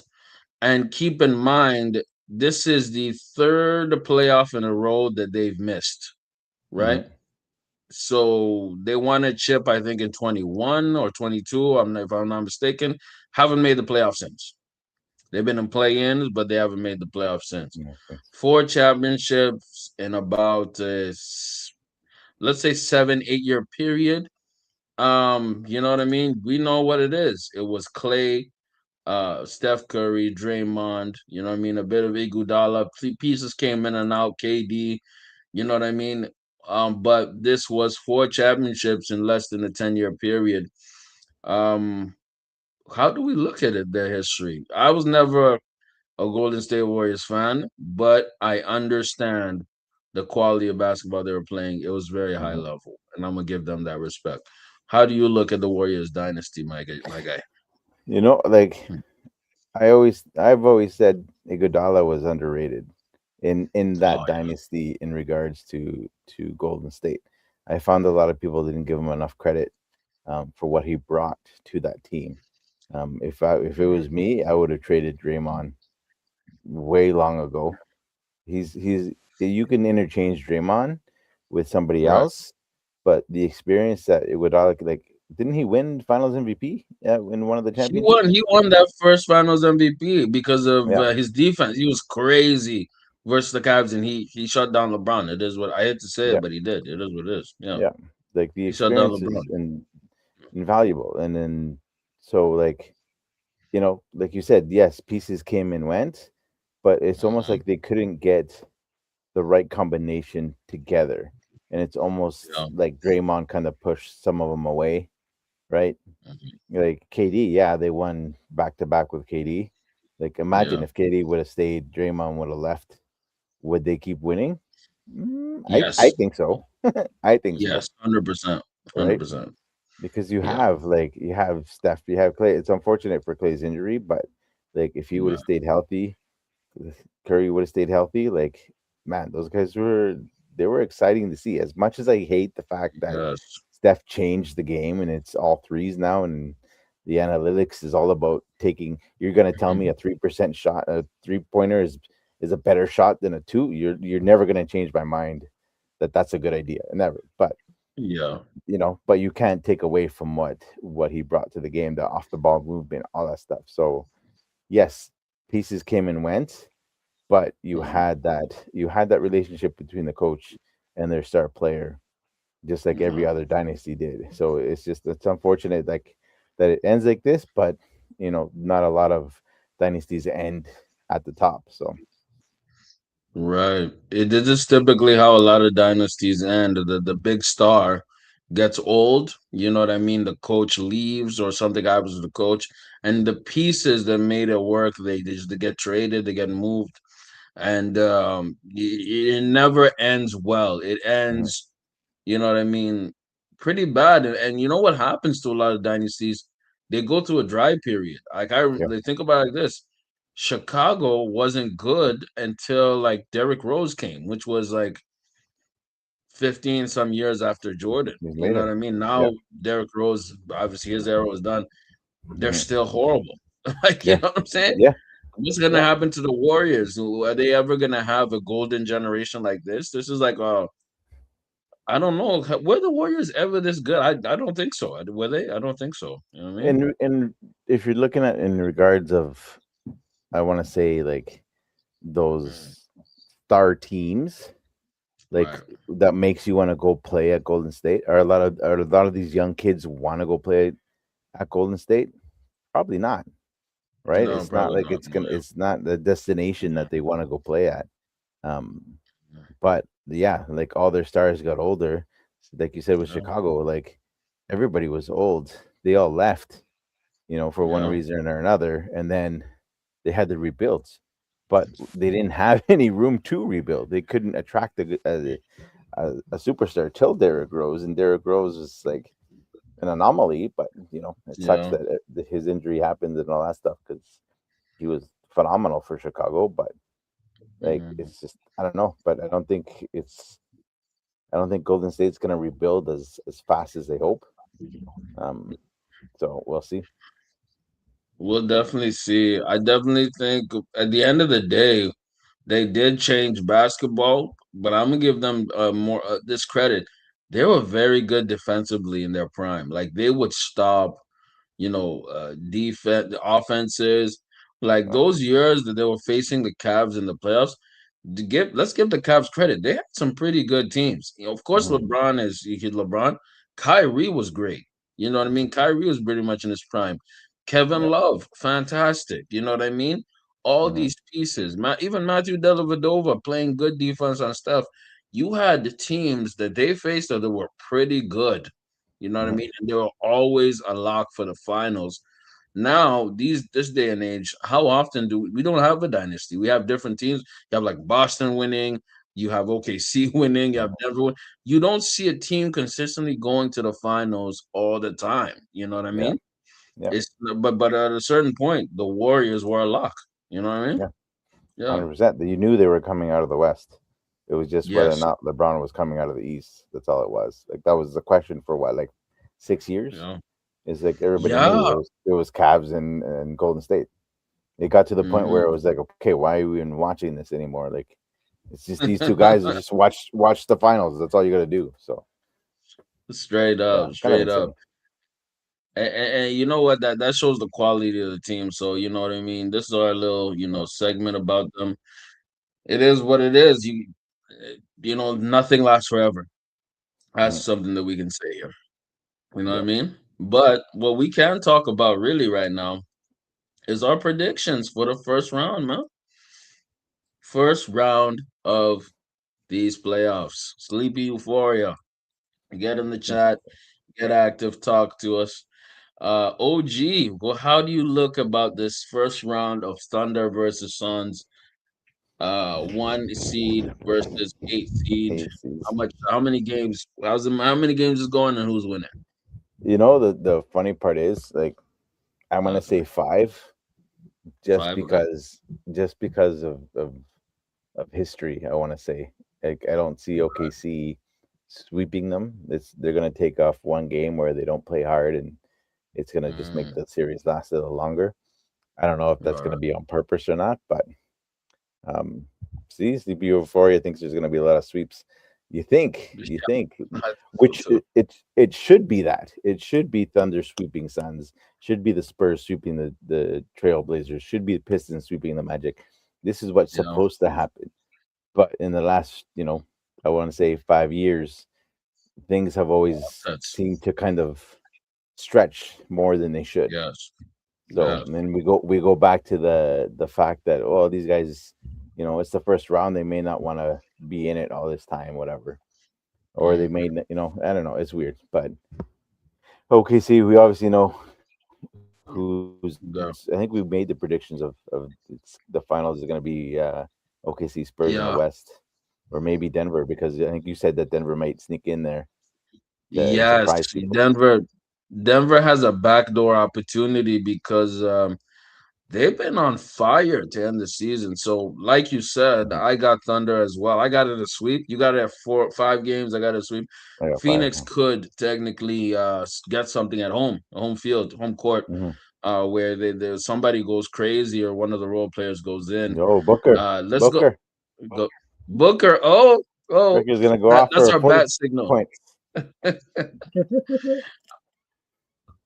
And keep in mind, this is the third playoff in a row that they've missed, right? Hmm. So they won a chip, I think, in 21 or 22. If I'm not mistaken. Haven't made the playoff since. They've been in play-ins, but they haven't made the playoffs since. Okay. 4 championships in about let's say 7-8 year period. You know what I mean? We know what it is. It was Clay, Steph Curry, Draymond, you know what I mean? A bit of Iguodala. Pieces came in and out, KD, you know what I mean? But this was 4 championships in less than a 10-year period. Um, how do we look at it, their history? I was never a Golden State Warriors fan, but I understand the quality of basketball they were playing. It was very high Hmm. level, and I'm gonna give them that respect. How do you look at the Warriors dynasty, my guy? Like I've always said Iguodala was underrated in that Oh dynasty in regards to Golden State. I found a lot of people didn't give him enough credit for what he brought to that team. If it was me, I would have traded Draymond way long ago. He's you can interchange Draymond with somebody right. else, but the experience that it would all like didn't he win Finals MVP in one of the He won. championships? He won that first Finals MVP because of Yeah, his defense. He was crazy versus the Cavs, and he shut down LeBron. It is what I hate to say yeah, it, but he did. It is what it is. Yeah, yeah. Like the he shut down experience LeBron. is invaluable, and then so like like you said, yes, pieces came and went, but it's almost Mhm. like they couldn't get the right combination together, and it's almost Yeah. like Draymond kind of pushed some of them away, right? Mhm. Like KD, yeah, they won back to back with KD. Like imagine Yeah. if KD would have stayed, Draymond would have left. Would they keep winning? I Yes. think so. I think so, Yes. 100%. Hundred right? percent. Because Yeah. you have Steph, you have Clay. It's unfortunate for Clay's injury, but like if he would Yeah. have stayed healthy, Curry would have stayed healthy, like man, those guys were exciting to see. As much as I hate the fact that Yes. Steph changed the game and it's all threes now, and the analytics is all about taking. You're gonna tell me Mhm. a 3% shot, a 3 pointer is a better shot than a two. You're never gonna change my mind that that's a good idea. Never. But Yeah. but you can't take away from what he brought to the game, the off the ball movement, all that stuff. So yes, pieces came and went, but Mhm. you had that relationship between the coach and their star player, just like every Mhm. other dynasty did. So it's unfortunate like that it ends like this, but not a lot of dynasties end at the top. So Right. This is typically how a lot of dynasties end. The big star gets old, you know what I mean? The coach leaves or something happens to the coach, and the pieces that made it work, they get traded, they get moved, and it never ends well. It mhm, ends, you know what I mean, pretty bad. And you know what happens to a lot of dynasties? They go through a dry period. yeah, they think about it like this. Chicago wasn't good until like Derrick Rose came, which was like 15 some years after Jordan. he's You made know it. what I mean? Yeah, Now Derrick Rose, obviously his era was done. They're mhm, still horrible. Like, you yeah, know what I'm saying? yeah, What's gonna yeah. happen to the Warriors? Are they ever gonna have a golden generation like this? This is like I don't know. Were the Warriors ever this good? I don't think so. Were they? I don't think so. You know what I mean? And if you're looking at in regards of, I want to say like Mm. those star teams, like Right. that makes you want to go play at Golden State? Are a lot of these young kids want to go play at Golden State? Probably not, right? No, It's not probably like not. No, yeah. it's not the destination that they want to go play at. Um, but yeah, like all their stars got older. Like you said with Yeah. Chicago, like everybody was old. They all left, for one Yeah. reason or another, and then they had to rebuild. But they didn't have any room to rebuild. They couldn't attract a superstar till Derrick Rose, and Derrick Rose is like an anomaly. But it sucks Yeah. that his injury happened and all that stuff because he was phenomenal for Chicago. But like, Mhm. it's just I don't know. But I don't think Golden State's gonna rebuild as fast as they hope. Um, so we'll see. We'll definitely see. I definitely think at the end of the day, they did change basketball, but I'm gonna give them more this credit. They were very good defensively in their prime. Like they would stop, defense offenses. Like Uh, those years that they were facing the Cavs in the playoffs. Let's give the Cavs credit. They had some pretty good teams. Of course, mhm, LeBron is he's LeBron. Kyrie was great. You know what I mean? Kyrie was pretty much in his prime. Kevin yeah. Love, fantastic. You know what I mean? All Mhm, these pieces, even Matthew Dellavedova playing good defense on stuff. You had the teams that they faced that were pretty good. You know what I mhm, mean? And they were always a lock for the finals. Now, this day and age, how often we don't have a dynasty? We have different teams. You have like Boston winning, you have OKC winning, you mhm. have Denver winning. You don't see a team consistently going to the finals all the time. You know what I Yeah, mean? yeah, It's but at a certain point, the Warriors were a lock. You know what I mean? yeah. Yeah. 100%. You knew they were coming out of the West. It was just whether or Yes. not LeBron was coming out of the East. That's all it was. Like that was the question for what, like 6 years? Yeah. It's like everybody knew Yeah. it was Cavs and Golden State. It got to the point where Hmm. it was like, okay, why are we even watching this anymore? Like it's just these two guys that just watch the finals. That's all you got to do. So Straight yeah, up, kind of straight up. insane. And you know what? That shows the quality of the team. So you know what I mean. This is our little Yeah, segment about them. It is what it is. Nothing lasts forever. That's mhm, something that we can say here. You know what I yeah. mean? But what we can talk about really right now is our predictions for the first round, man. First round of these playoffs. Sleepy Euphoria. Get in the chat, get active, talk to us. OG, well, how do you look about this first round of Thunder versus Suns? One seed versus eight seed. Aces. How many games? How many games is going and who's winning? The funny part is like I'm gonna Uh, say five, just Five. Okay. because just because of history. I want to say, like, I don't see OKC sweeping them. They're gonna take off one game where they don't play hard, and it's gonna just make Mm, the series last a little longer. I don't know if that's all gonna right. be on purpose or not, but um, see, sleepy euphoria thinks there's gonna be a lot of sweeps. You Yeah, think, I think so which too. it should be that. It should be Thunder sweeping Suns, should be the Spurs sweeping the Trailblazers, should be the Pistons sweeping the Magic. This is what's Yeah, supposed to happen. But in the last, I want to say 5 years, things have always that's seemed to kind of stretch more than they should. yes, So yes. and then we go back to the fact that, oh, these guys, it's the first round, they may not want to be in it all this time, whatever, or they Mm, may, I don't know, it's weird. But OKC, we obviously know who's. I think yeah, we made the predictions the finals is going to be OKC Spurs in the yeah. West, or maybe Denver, because I think you said that Denver might sneak in there and Yes, surprise people. Denver. Denver has a backdoor opportunity because they've been on fire to end the season. So, like you said, Mhm. I got Thunder as well. I got it a sweep. You got it at 4, 5 games. I got a sweep. I got five. Phoenix could technically get something at home, home field, home court, Mm-hmm. where somebody goes crazy or one of the role players goes in. Oh, Booker, Let's Booker, go Booker. Oh, Booker's gonna go off that's for our 40 bat signal. points.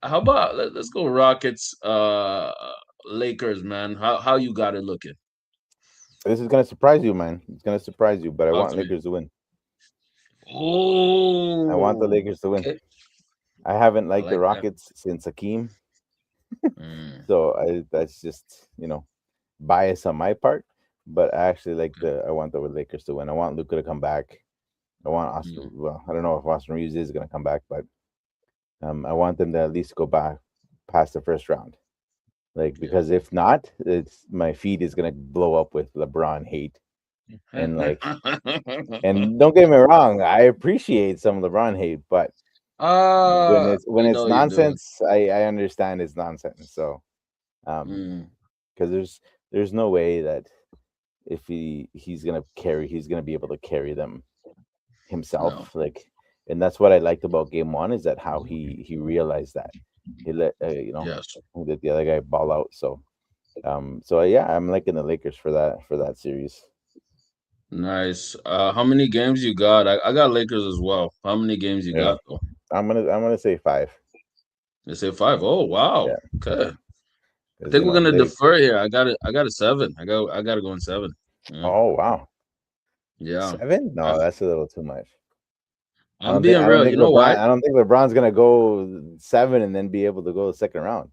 How about let's go Rockets, Lakers, man. How you got it looking? This is gonna surprise you, man. It's gonna surprise you, but I Talk want to me. Lakers to win. I want the Oh, Lakers to win. okay. I haven't I liked the like that. Rockets since Hakeem, Mm, so that's just bias on my part. But I actually I want the Lakers to win. I want Luca to come back. I want Austin. mm, Well, I don't know if Austin Reeves is gonna come back, but I want them to at least go back past the first round. Like, yeah. because if not, it's my feed is gonna blow up with LeBron hate. And and don't get me wrong, I appreciate some LeBron hate, but when we it's know you do. nonsense, I understand it's nonsense. So Mm, because there's no way that if he's gonna be able to carry them no. himself. Like, and that's what I liked about game one, is that how he realized that he let Yes. that the other guy ball out. So so yeah, I'm liking the Lakers for that series. Nice. How many games you got? I got Lakers as well. How many games you Yeah, got though? I'm gonna say five. They say five. Oh wow. Yeah, Okay. I because think we're gonna they. defer here. I got it. I got a seven. I gotta go in seven. Yeah. Oh wow, Yeah. 7? I, No, that's a little too much. I'm being real. You know why? I don't think LeBron's gonna go 7 and then be able to go the second round.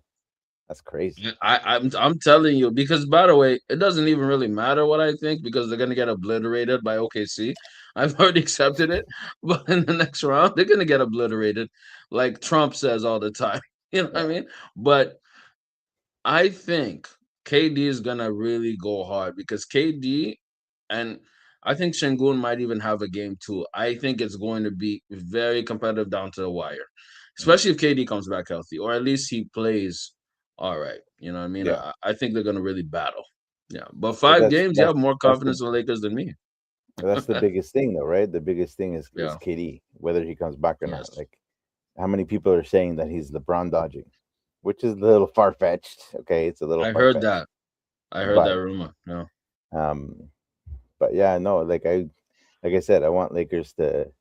That's crazy. Yeah, I'm telling you, because by the way, it doesn't even really matter what I think because they're gonna get obliterated by OKC. I've already accepted it, but in the next round, they're gonna get obliterated, like Trump says all the time. You know what I Yeah, mean? But I think KD is gonna really go hard because KD and I think Shengun might even have a game too. I think it's going to be very competitive down to the wire, mm, especially if KD comes back healthy, or at least he plays all right. You know what I mean? yeah. I think they're going to really battle. Yeah, but But 5 games, you have more confidence in the Lakers than me. that's the biggest thing, though, right? The biggest thing is Yeah. KD, whether he comes back or not. Yes. Like, how many people are saying that he's LeBron dodging, which is a little far fetched. Okay, it's a little I far heard fetched, that. I heard that but rumor. Yeah. um, yeah, no, like I said, I want Lakers to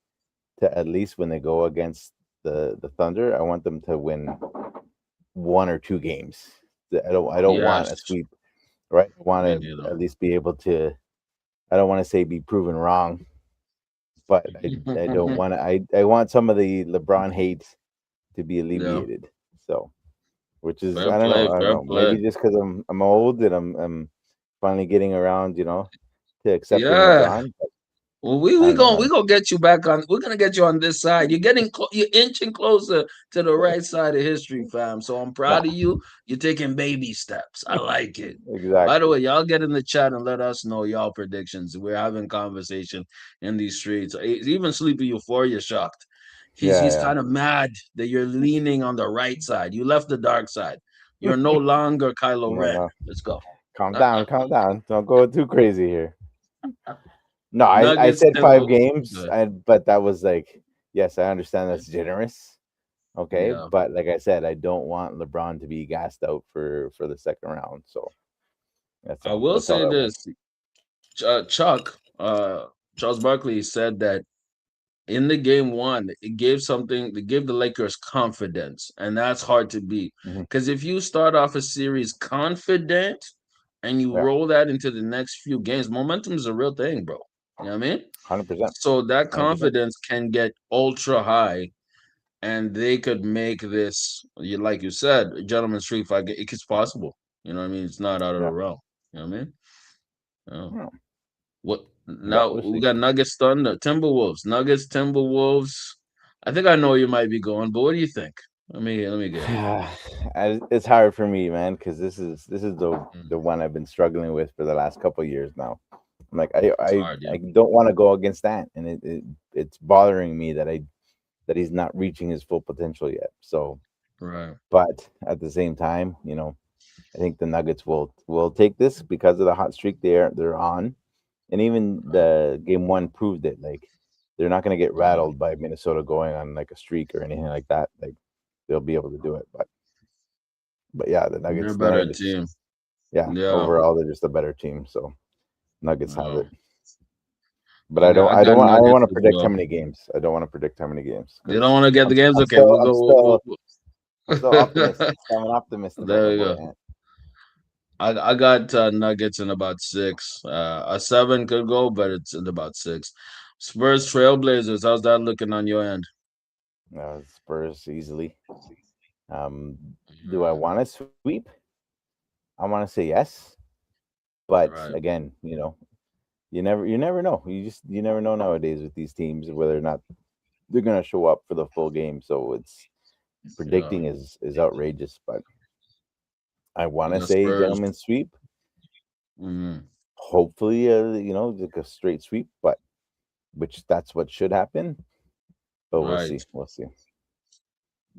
at least, when they go against the Thunder, I want them to win one or two games. I don't want Yes. a sweep, right? I want Me to neither. at least be able to. I don't want to say be proven wrong, but I don't want to. I want some of the LeBron hate to be Yeah. alleviated. So, which is, Fair play. I don't Fair know. play. Maybe just because I'm old and I'm finally getting around, to accepting Yeah. LeBron. But Well, I don't know. we gonna get you back on. We're gonna get you on this side. You're inching closer to the right side of history, fam. So I'm proud of you. You're taking baby steps. I like it. By the Exactly. way, y'all get in the chat and let us know y'all predictions. We're having conversation in these streets. Even Sleepy Euphoria shocked. He's Yeah, kind of mad that you're leaning on the right side. You left the dark side. You're no longer Kylo No, Ren. no. Let's go. Calm down, calm down. Don't go too crazy here. No, I Nuggets, said 5 games, Timberwolves. but that was like, yes, I understand that's generous. Okay, Yeah. but like I said, I don't want LeBron to be gassed out for the second round. So that's I all. will That's all say I want. this. Chuck, Charles Barkley said that in the game one, it gave the Lakers confidence, and that's hard to beat. Mhm. Because if you start off a series confident and you Yeah, roll that into the next few games, momentum is a real thing, bro. You know what I mean? 100%, So that 100%. confidence can get ultra high, and they could make this, like you said, a gentleman's streak fight. It's possible. You know what I mean? It's not out of the Yeah, realm. You know what I mean? Yeah. yeah. What But now? we'll We see. got Nuggets, Thunder, Timberwolves, Nuggets, Timberwolves. I think I know you might be going, but what do you think? Let me get it. It's hard for me, man, because this is the Mm, one I've been struggling with for the last couple of years now. I'm like, I It's I, hard, yeah. I don't want to go against that, and it's bothering me that he's not reaching his full potential yet. So, Right. but at the same time, I think the Nuggets will take this because of the hot streak they're on, and even Right. the game one proved it. Like they're not going to get Yeah. rattled by Minnesota going on like a streak or anything like that. Like they'll be able to do it. But yeah, the They're a Nuggets they're better just team. yeah Yeah. overall they're just a better team. So Nuggets have Yeah. it. But I don't I I got don't want I don't want Nuggets to as predict how well. many games. I don't want to predict how many games You don't because want to get I'm the games? I'm Okay, still we'll I'm go. still I'm still optimistic. we'll- I'm an optimist about there my you boy go. Ant. I got Nuggets in about six. A seven could go, but it's in about six. Spurs, Trailblazers. How's that looking on your end? Spurs easily. Um, do I Right. want to sweep? I want to say yes, but Right. again, you never know. You never know nowadays with these teams whether or not they're gonna show up for the full game. So it's Yeah. predicting is outrageous, but I want to The say Spurs. gentlemen sweep. Mhm. Hopefully, like a straight sweep, but which that's what should happen. But we'll Right. see. We'll see.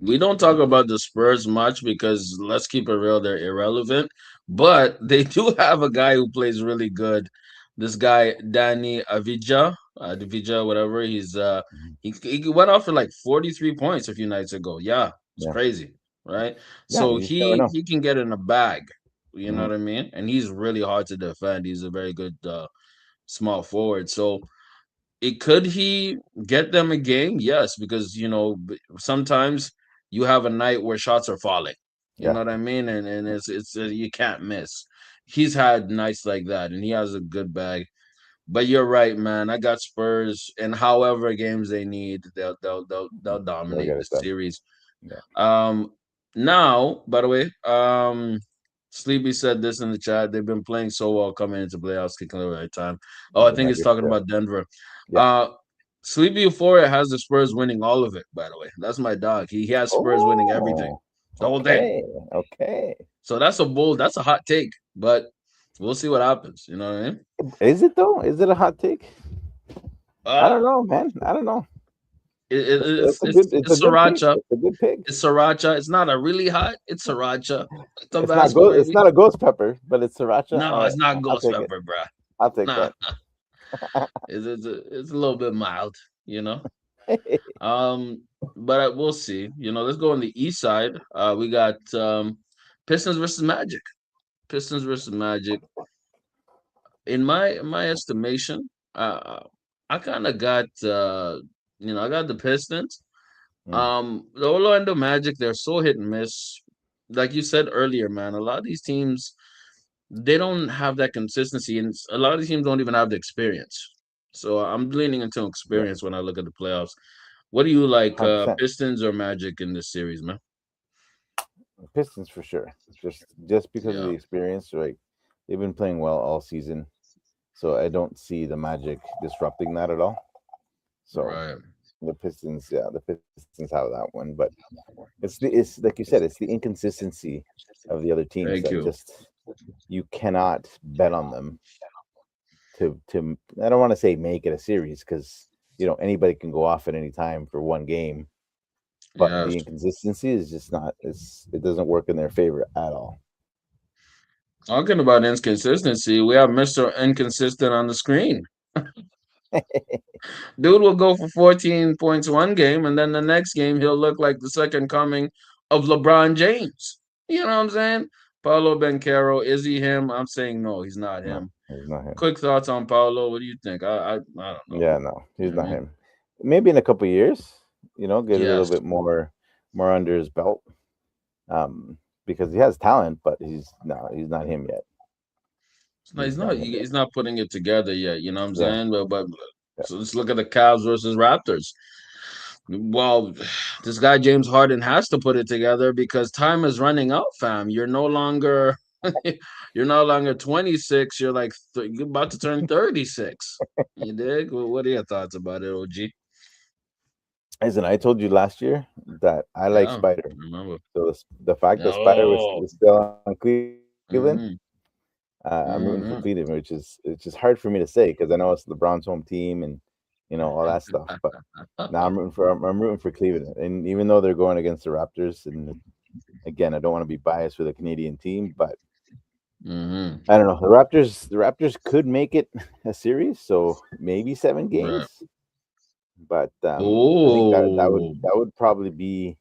We don't talk about the Spurs much because let's keep it real, they're irrelevant. But they do have a guy who plays really good. This guy, Danny Avija, whatever. Mhm. He went off for like 43 points a few nights ago. Yeah, it's Yeah, crazy, right? yeah. So You just never know. he can get in a bag. You know Mhm. what I mean? And he's really hard to defend. He's a very good small forward. So could he get them a game? Yes, because sometimes you have a night where shots are falling. You Yeah, know what I mean? And it's you can't miss. He's had nights like that, and he has a good bag. But you're right, man. I got Spurs, and however games they need, they'll they'll dominate get the it done. series. Yeah. Um, Now, by the way, Sleepy said this in the chat. They've been playing so well coming into playoffs, kicking the right time. Oh, I The think he's Nuggets. talking about Denver. Yeah. Uh, Sleepy Euphoria has the Spurs winning all of it. By the way, that's my dog. He has Spurs winning everything, Oh, the whole thing. okay. Okay. So that's a hot take, but we'll see what happens. You know what I mean? Is it though? Is it a hot take? I don't Uh, know, man. I don't know. it, it, It's it's a good. it's It's a it's good pick. sriracha. It's a good pick. It's sriracha. It's not a really hot. It's sriracha. It's not Tabasco, go. It's baby. not a ghost pepper, but it's sriracha. No, All it's right, not I'll ghost take it. pepper, bruh. I'll take Nah, that. it's a little bit mild, you know. Um, but we'll see. Let's go on the east side. We got Pistons versus Magic. Pistons versus Magic. In my estimation, I kind of got I got the Pistons. Mm, The Orlando Magic, they're so hit and miss. Like you said earlier, man, a lot of these teams they don't have that consistency, and a lot of these teams don't even have the experience. So I'm leaning into yeah, experience when I look at the playoffs. What do you like, 100%. Pistons or Magic in this series, man? Pistons for sure. Just because of the Yeah, experience, like they've been playing well all season, so I don't see the Magic disrupting that at all. So right. the Pistons, yeah, the Pistons have that one, but it's like you said, it's the inconsistency of the other teams Thank that you. just you cannot bet on them to I don't want to say make it a series because anybody can go off at any time for one game, but the Yes. inconsistency is just not. It doesn't work in their favor at all. Talking about inconsistency, we have Mr. Inconsistent on the screen. Dude will go for 14 points one game, and then the next game he'll look like the second coming of LeBron James. You know what I'm saying? Paulo Bencaro, is he him? I'm saying no, he's not No, him. he's not him. Quick thoughts on Paulo. What do you think? I don't know. Yeah, no, You he's know what not I mean? him. Maybe in a couple of years, get a little Yes. bit more under his belt. Um, because he has talent, but he's not him yet. No, He's not him yet. he's not putting it together yet. You know what I'm Yeah, saying? But yeah. so let's look at the Cavs versus Raptors. Well, this guy James Harden has to put it together because time is running out, fam. You're no longer 26. You're like you're about to turn 36. You dig? What are your thoughts about it, OG? Listen, I told you last year that I like Yeah, Spider. remember. So the fact that Spider Oh, was still on Cleveland, mm-hmm, I'm rooting for mm-hmm. Cleveland, which is hard for me to say because I know it's LeBron's home team and all that stuff. But now I'm rooting for Cleveland, and even though they're going against the Raptors, and again, I don't want to be biased with a Canadian team, but Mm-hmm. I don't know. The Raptors could make it a series, so maybe seven Right. games. But I think Oh, that would probably be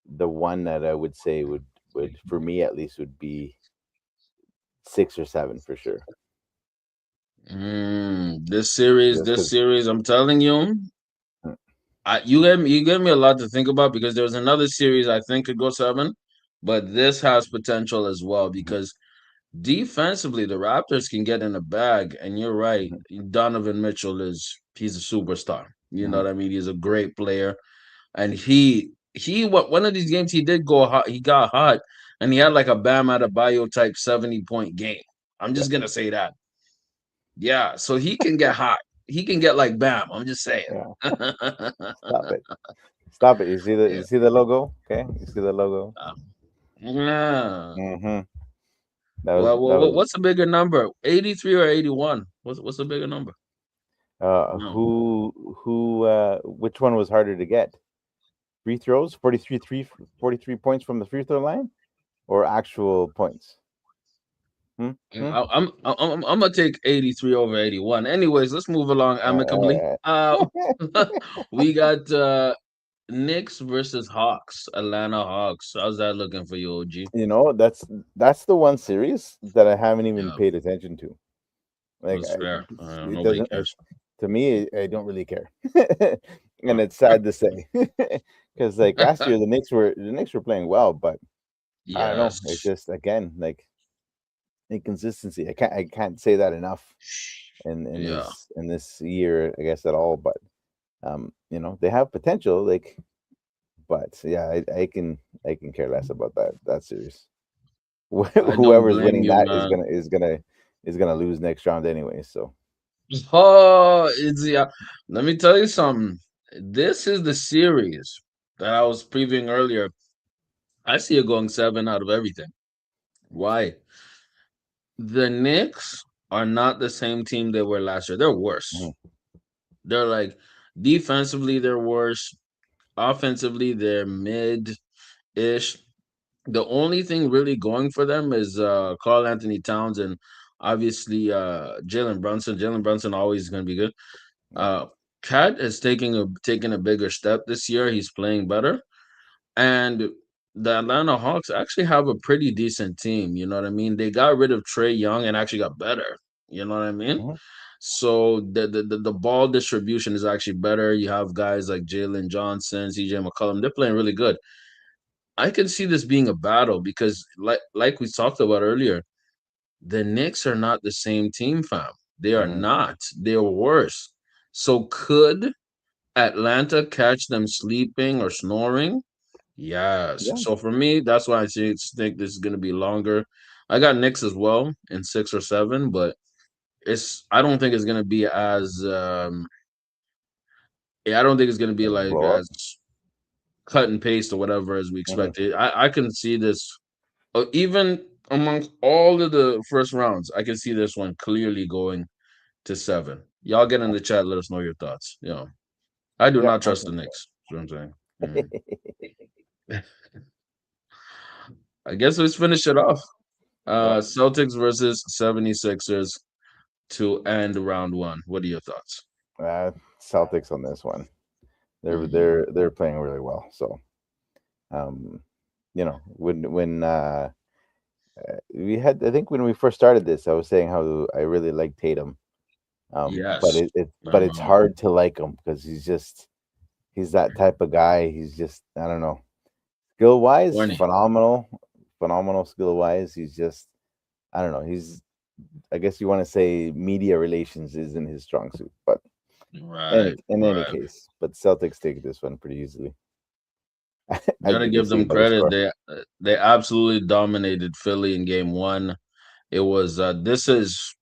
the one that I would say would for me at least would be 6 or 7 for sure. Just this because. series, I'm telling you, you gave me a lot to think about because there's another series I think could go 7, but this has potential as well because defensively the Raptors can get in the bag, and you're right, Donovan Mitchell he's a superstar. You know what I mean? He's a great player, and what one of these games he did go hot. He got hot, and he had like a Bam Adebayo type 70-point game. I'm Yeah, just gonna say that. Yeah, so he can get hot. He can get like Bam. I'm just saying. yeah. Stop it. Stop it. Yeah. You see the logo? Okay. You see the logo? Yeah. Mm-hmm. That was Well, what's a bigger number? 83 or 81? What's a bigger number? No. which one was harder to get? Free throws, 43 points from the free throw line, or actual points? Hmm? Hmm? I'm gonna take 83 over 81. Anyways, let's move along amicably. Uh, We got Knicks versus Hawks, Atlanta Hawks. How's that looking for you, OG? that's the one series that I haven't even Yeah, paid attention to. Like that's fair. it Nobody doesn't. cares. To me, I don't really care, and it's sad to say because like last year the Knicks were playing well, but I don't know. It's Yes. just again like inconsistency. I can't say that enough Yeah. in this year, I guess at all. But they have potential. Like, but yeah, I can care less about that series. I don't Whoever's blame winning you, that man. is gonna lose next round anyway. So Oh, let me tell you something. This is the series that I was previewing earlier. I see it going 7 out of everything. Why? The Knicks are not the same team they were last year. They're worse. mhm, They're like defensively, they're worse. Offensively, they're mid-ish. The only thing really going for them is Carl Anthony Towns and obviously Jalen Brunson. Jalen Brunson always going to be good. yeah, Uh, Cat is taking a bigger step this year. He's playing better, and the Atlanta Hawks actually have a pretty decent team. You know what I mean? They got rid of Trey Young and actually got better. You know what I mean? mhm, So the ball distribution is actually better. You have guys like Jalen Johnson, CJ McCollum. They're playing really good. I can see this being a battle because, like we talked about earlier, the Knicks are not the same team, fam. They are mhm. not. They're worse. So could Atlanta catch them sleeping or snoring? Yes. Yeah, So for me, that's why think this is going to be longer. I got Knicks as well in 6 or 7, but I don't think it's going to be as yeah, I don't think it's going to be like like blow up. as cut and paste or whatever as we Mhm. expected. I can see this even amongst all of the first rounds. I can see this one clearly going to 7. Y'all get in Yeah, the chat. Let us know your thoughts. I do yeah, not I trust the think so. Knicks. That's what I'm saying. Mm. I guess let's finish it off. Yeah, Celtics versus 76ers to end round one. What are your thoughts? Celtics on this one. They're Hmm. they're they're playing really well. So, um, when we had, I think when we first started this, I was saying how I really like Tatum. But Yes. it's Uh-huh. hard to like him because he's that type of guy. He's just, I don't know. Skill wise, Corny. phenomenal skill wise. He's just, I don't know. He's, I guess you want to say media relations isn't his strong suit, but Right, in any right. case, but Celtics take this one pretty easily. As Gotta you can give see them by the credit. score. They absolutely dominated Philly in game one. It was this is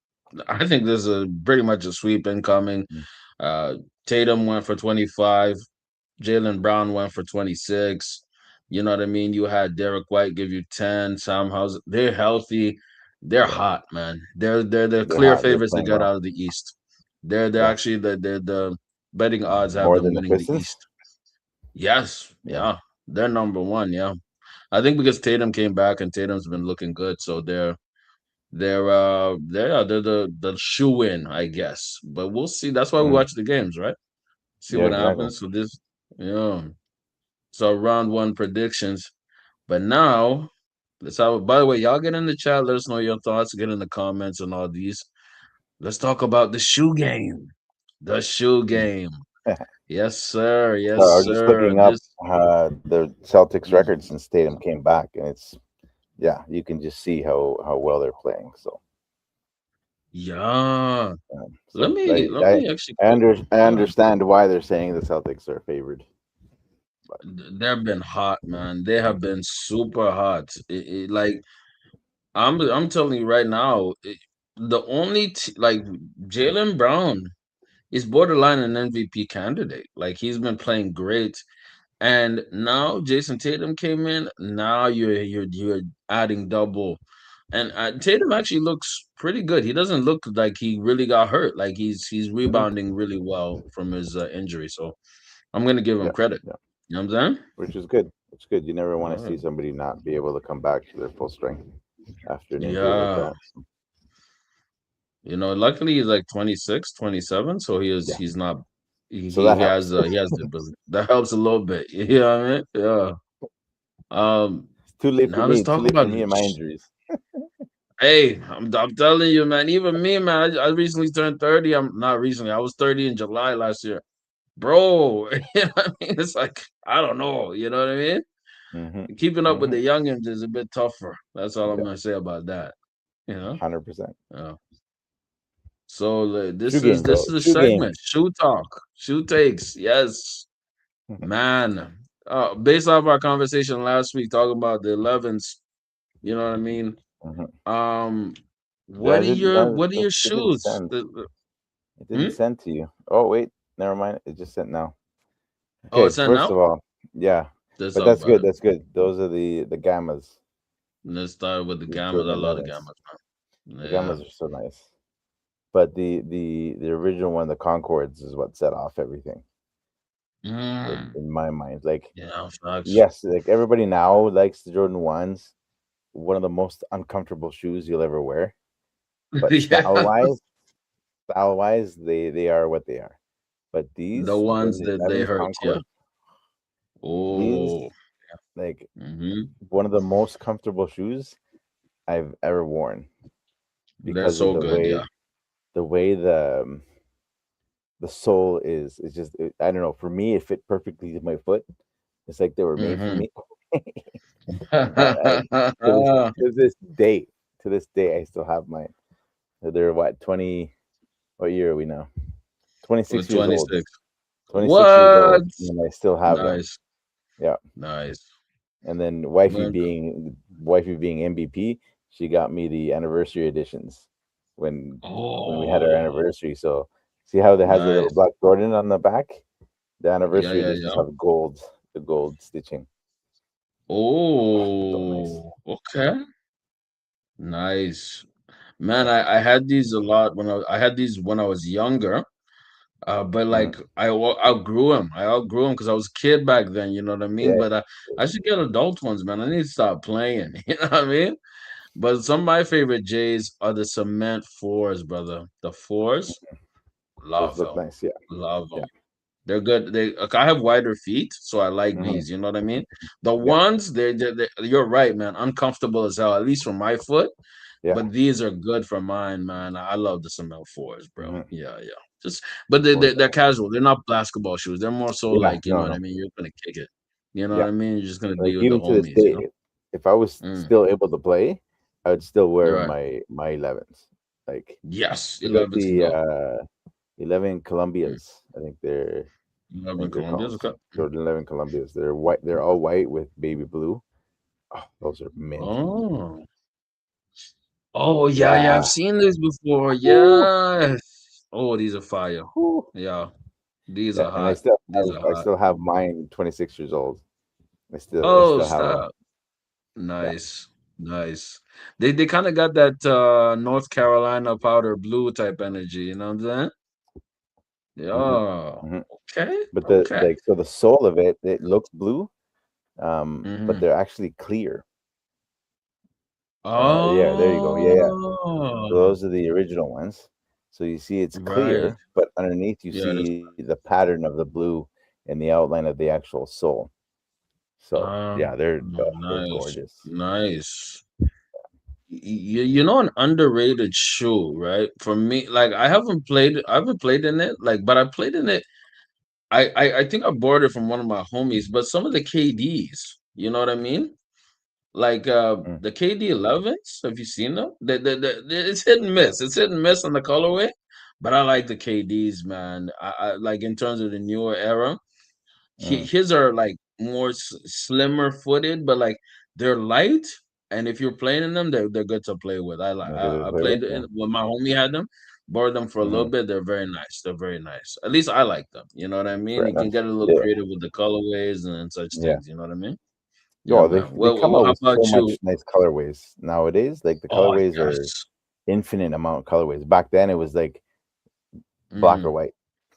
I think this is pretty much a sweep incoming. Mm. Uh Tatum went for 25, Jalen Brown went for 26. You know what I mean? You had Derek White give you 10, Sam House. They're healthy. They're Yeah, hot, man. They're the they're clear hot. They're favorites to playing get well. out of the East. They're Yeah, actually the betting odds have more them than the winning the Pistons. East. Yes, Yeah, yeah. They're number one, yeah. I think because Tatum came back and Tatum's been looking good, so they're the shoe in, I guess. But we'll see. That's why we mm, watch the games, right? See yeah, what exactly. happens. So this, yeah. So round one predictions. But now let's have. By the way, y'all get in the chat. Let us know your thoughts. Get in the comments and all these. Let's talk about the shoe game. The shoe Mm. game. Yes, sir. So Yes, I was just sir. looking up This. the Celtics Mm, record since Tatum came back, and it's, yeah, you can just see how well they're playing. So, yeah. so Let me actually I yeah. understand why they're saying the Celtics are favored. But They've been hot, man. They have been super hot. Like I'm telling you right now, the only like Jalen Brown is borderline an MVP candidate. Like he's been playing great, and now Jason Tatum came in. Now you're adding double, and Tatum actually looks pretty good. He doesn't look like he really got hurt. Like he's mhm, rebounding really well from his injury. So I'm gonna give him yeah, credit. yeah, You know what I'm saying? which is good. It's good. You never want to see Alright. somebody not be able to come back to their full strength after an injury like Yeah. that. So, Luckily he's like 26, 27, so yeah, he's not so that helps. he has the ability. That helps a little bit. You know what I mean? Yeah. Um It's too late for now let's me. Too talk late for about me and my injuries. hey, I'm telling you, man, even me, man, I recently turned 30. I'm not recently, I was 30 in July last year. Bro, you know what I mean? It's like, I don't know, you know what I mean? Hmm. Keeping up with Hmm. the youngins is a bit tougher. That's all I'm Yeah, gonna say about that. You know? 100%. Yeah. So Shoe game, this bro. is a Shoe game. segment. Shoe talk. Shoe takes. Yes. Man. Based off our conversation last week talking about the 11s, you know what I mean? Hmm. Um Yeah, what are your it didn't shoes? send. It didn't Hmm? send to you. Oh wait, never mind. It just sent now. Oh, Okay, it's sent first of out? all, yeah, Let's but talk that's about good. it. That's good. Those are the gammas, Let's start with the the gammas. I Jordan love the 11s. gammas, man. The Yeah. gammas are so nice. But the original one, the Concords, is what set off everything Mm. in my mind. Like, Yeah, facts. yes, like everybody now likes the Jordan ones, one of the most uncomfortable shoes you'll ever wear. But Yeah. style wise, they are what they are. But The these, ones the that they 11s hurt, yeah. Concord, these, Oh. like, Mm-hmm. one of the most comfortable shoes I've ever worn They're because of so good, yeah. the way the sole is just, I don't know. For me, it fit perfectly to my foot. It's like they were made for Mm-hmm. me. I, to this day, I still have mine. They're what 20? What year are we now? With 26 years old. 26. 26 years What? old, and I still have them. Nice. Yeah. Nice. And then Man. wifey being MVP, she got me the anniversary editions when we had our Oh, anniversary. So see how it has a little nice. black Jordan on the back? The Yeah, anniversary yeah, editions yeah. have gold, the gold stitching. So nice. Oh, okay. Nice. Man, Yeah. I had these a lot when I had these when I was younger. But Hmm. like outgrew him. I outgrew him because I was a kid back then. You know what I mean? Yeah. But I should get adult ones, man. I need to stop playing. You know what I mean? But some of my favorite J's are the cement fours, brother. The fours, Those love look them, nice. Yeah. love Yeah. them. They're good. I have wider feet, so I like Hmm. these. You know what I mean? The Yeah. ones, you're right, man. Uncomfortable as hell, at least for my foot. Yeah. But these are good for mine, man. I love the cement fours, bro. Hmm. Yeah, yeah. Just, but Fours they're are nice. casual. They're not basketball shoes. They're more so Yeah. like, you know No. what I No. mean. You're gonna kick it. You know what Yeah. I mean. You're just gonna Like be with the even to this homies. You know. day, if I was Mm, still able to play, I would still wear you're right. my 11s. Like Yes, I got 11s can the go. 11 Mm, Columbias. I 11 think they're called Colombia's okay. Jordan 11 Columbias. They're white. They're all white with baby blue. Oh, those are mint. Oh, oh yeah, yeah. I've Yeah. seen this before. Woo, Yes. Oh, these are fire. woo. Yeah, these Yeah, are and I hot. still These have are I hot. still have mine 26 years old. I Oh, still have them. stop. Yeah. Nice, nice. They kind of got that North Carolina powder blue type energy, you know what I'm saying? Hmm. Yeah. Hmm. Okay, But the okay. like so the sole of it looks blue, but Hmm. they're actually clear. Yeah, there you go. Yeah, yeah. So Oh, those are the original ones. So you see it's right. clear, but underneath you Yeah, that's see the pattern of the blue and the outline of the actual sole. So yeah, they're nice, gorgeous. nice. You know an underrated shoe, right? For me, like I haven't played in it, like, but I played in it. I think I borrowed it from one of my homies, but some of the KDs, you know what I mean? Like Mm, the KD 11s, have you seen them? It's hit and miss. It's hit and miss on the colorway, but I like the KDs, man. I like in terms of the newer era. mm. His are like more slimmer footed, but like they're light. And if you're playing in them, they're good to play with. They're good to I play with. played Yeah. when my homie had them, borrowed them for a little Hmm. bit. They're very nice. They're very nice. At least I like them. You know what I mean? Fair You can enough. get a little Yeah. creative with the colorways and such Yeah. things. You know what I mean? Yeah, Oh, man. they come out How with about so you? much nice colorways nowadays. Like the Oh colorways are yes. infinite amount of colorways. Back then it was like black or Mm. white.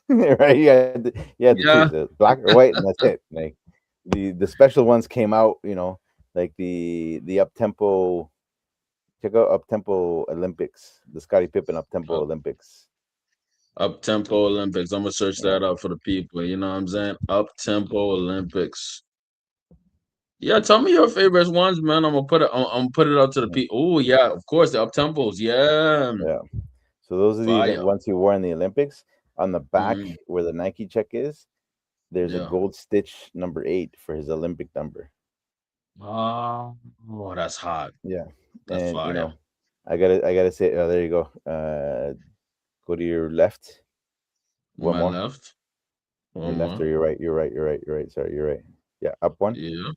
Right? You had to choose Yeah. it, black or white, and that's it. Like the special ones came out, like the up tempo. Check out up tempo Olympics, the Scottie Pippen up tempo Up, Olympics. up tempo Olympics. I'm gonna search Yeah. that up for the people. You know what I'm saying? Up tempo Olympics. Yeah, tell me your favorite ones, man. I'm gonna put it out to the Mhm. people. Oh yeah, of course the up tempos. Yeah, Yeah. So those are the fire. ones you wore in the Olympics. On the back Hmm. where the Nike check is, there's a Yeah. gold stitch number 8 for his Olympic number. Oh, that's hot. Yeah. That's And fire. I gotta say, oh, there you go. Go to your left. One My more. left. Your One left more. or your right. You're right. You're right. You're right. Sorry, you're right. Yeah, up one. Yeah.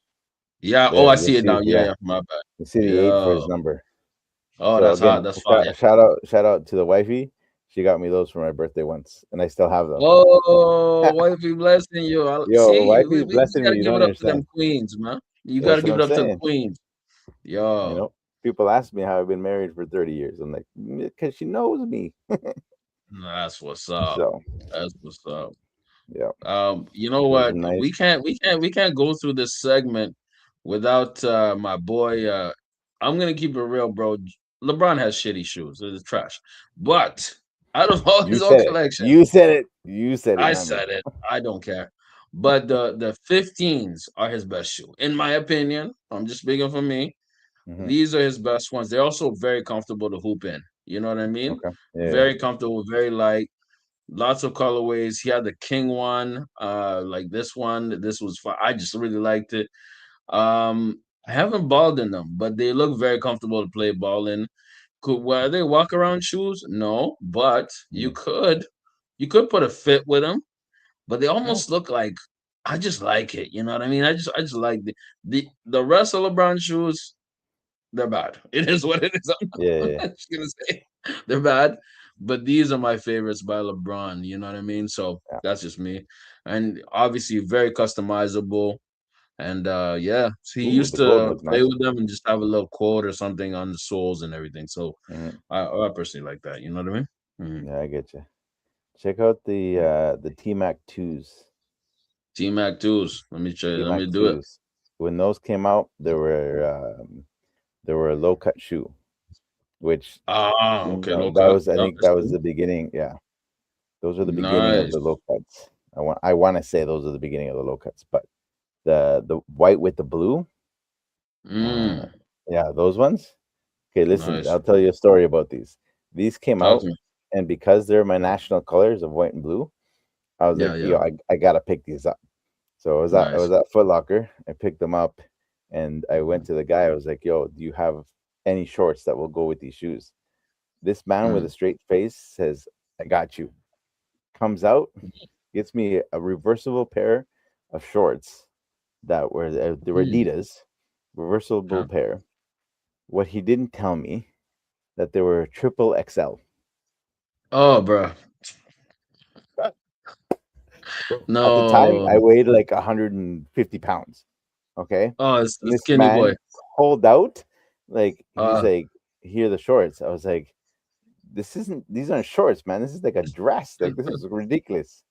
Yeah. Oh, There, I you'll see it see. now. Yeah, Yeah, yeah. My bad. you see the 8 for Yeah. his number. Oh, So that's hot. again, That's fire. shout out to the wifey. She got me those for my birthday once, and I still have them. Oh, wifey blessing you. Yo, See, wifey we blessing me. gotta You give don't it up to them understand. queens, man. You gotta That's what give I'm it up to the saying. queens. You Yo, know, people ask me how I've been married for 30 years. I'm like, because she knows me. that's what's up. So That's what's up. yeah, You know those are what? nice. We can't go through this segment without my boy. I'm gonna keep it real, bro. LeBron has shitty shoes. It's trash. But out of all You his old said it. collection, You said it. You said it, I not me. said it. I don't care. But the 15s are his best shoe, in my opinion. I'm just speaking for me. Hmm. These are his best ones. They're also very comfortable to hoop in. You know what I mean? Okay. Yeah. Very comfortable, very light. Lots of colorways. He had the king one, like this one. This was fun. I just really liked it. I haven't balled in them, but they look very comfortable to play ball in. Were they walk around shoes? No, but Mhm. you could put a fit with them, but they Yeah. almost look like I just like it. You know what I mean? I just like the rest of LeBron shoes. They're bad. It is what it is. Yeah. I'm Yeah. not just gonna say they're bad, but these are my favorites by LeBron. You know what I mean? So Yeah. that's just me, and obviously very customizable. And yeah, so he Ooh, used the gold to looks play nice. with them and just have a little quote or something on the soles and everything. So Hmm. I personally like that. You know what I mean? Mhm. Yeah, I get you. check out the T Mac twos. T Mac twos. Let me check. T Let Mac me do it. twos. When those came out, there were a low cut shoe, which Ah, okay, low that cut. was I Yep, think that's that was cool. the beginning. Yeah, those were the beginning of Nice. the low cuts. I want to say those are the beginning of the low cuts, but the white with the blue, uh, Mm, yeah, those ones. Okay, listen, nice. I'll tell you a story about these. These came Talk out, to me. and because they're my national colors of white and blue, I was Yeah, like, yeah. yo, I gotta pick these up. So I was Nice. at Foot Locker. I picked them up, and I went to the guy. I was like, "Yo, do you have any shorts that will go with these shoes?" This man with a Mm. straight face says, "I got you." Comes out, gets me a reversible pair of shorts that were they were Mm. Adidas, reversible Yeah. pair. What he didn't tell me that they were triple XL. Oh, bro. Bro, at the time, I No. weighed like 150 pounds. Okay. Oh, it's And the this skinny boy. man pulled out, like, he's Uh, like, here are the shorts. I was like, these aren't shorts, man. This is like a dress. Like, this is ridiculous.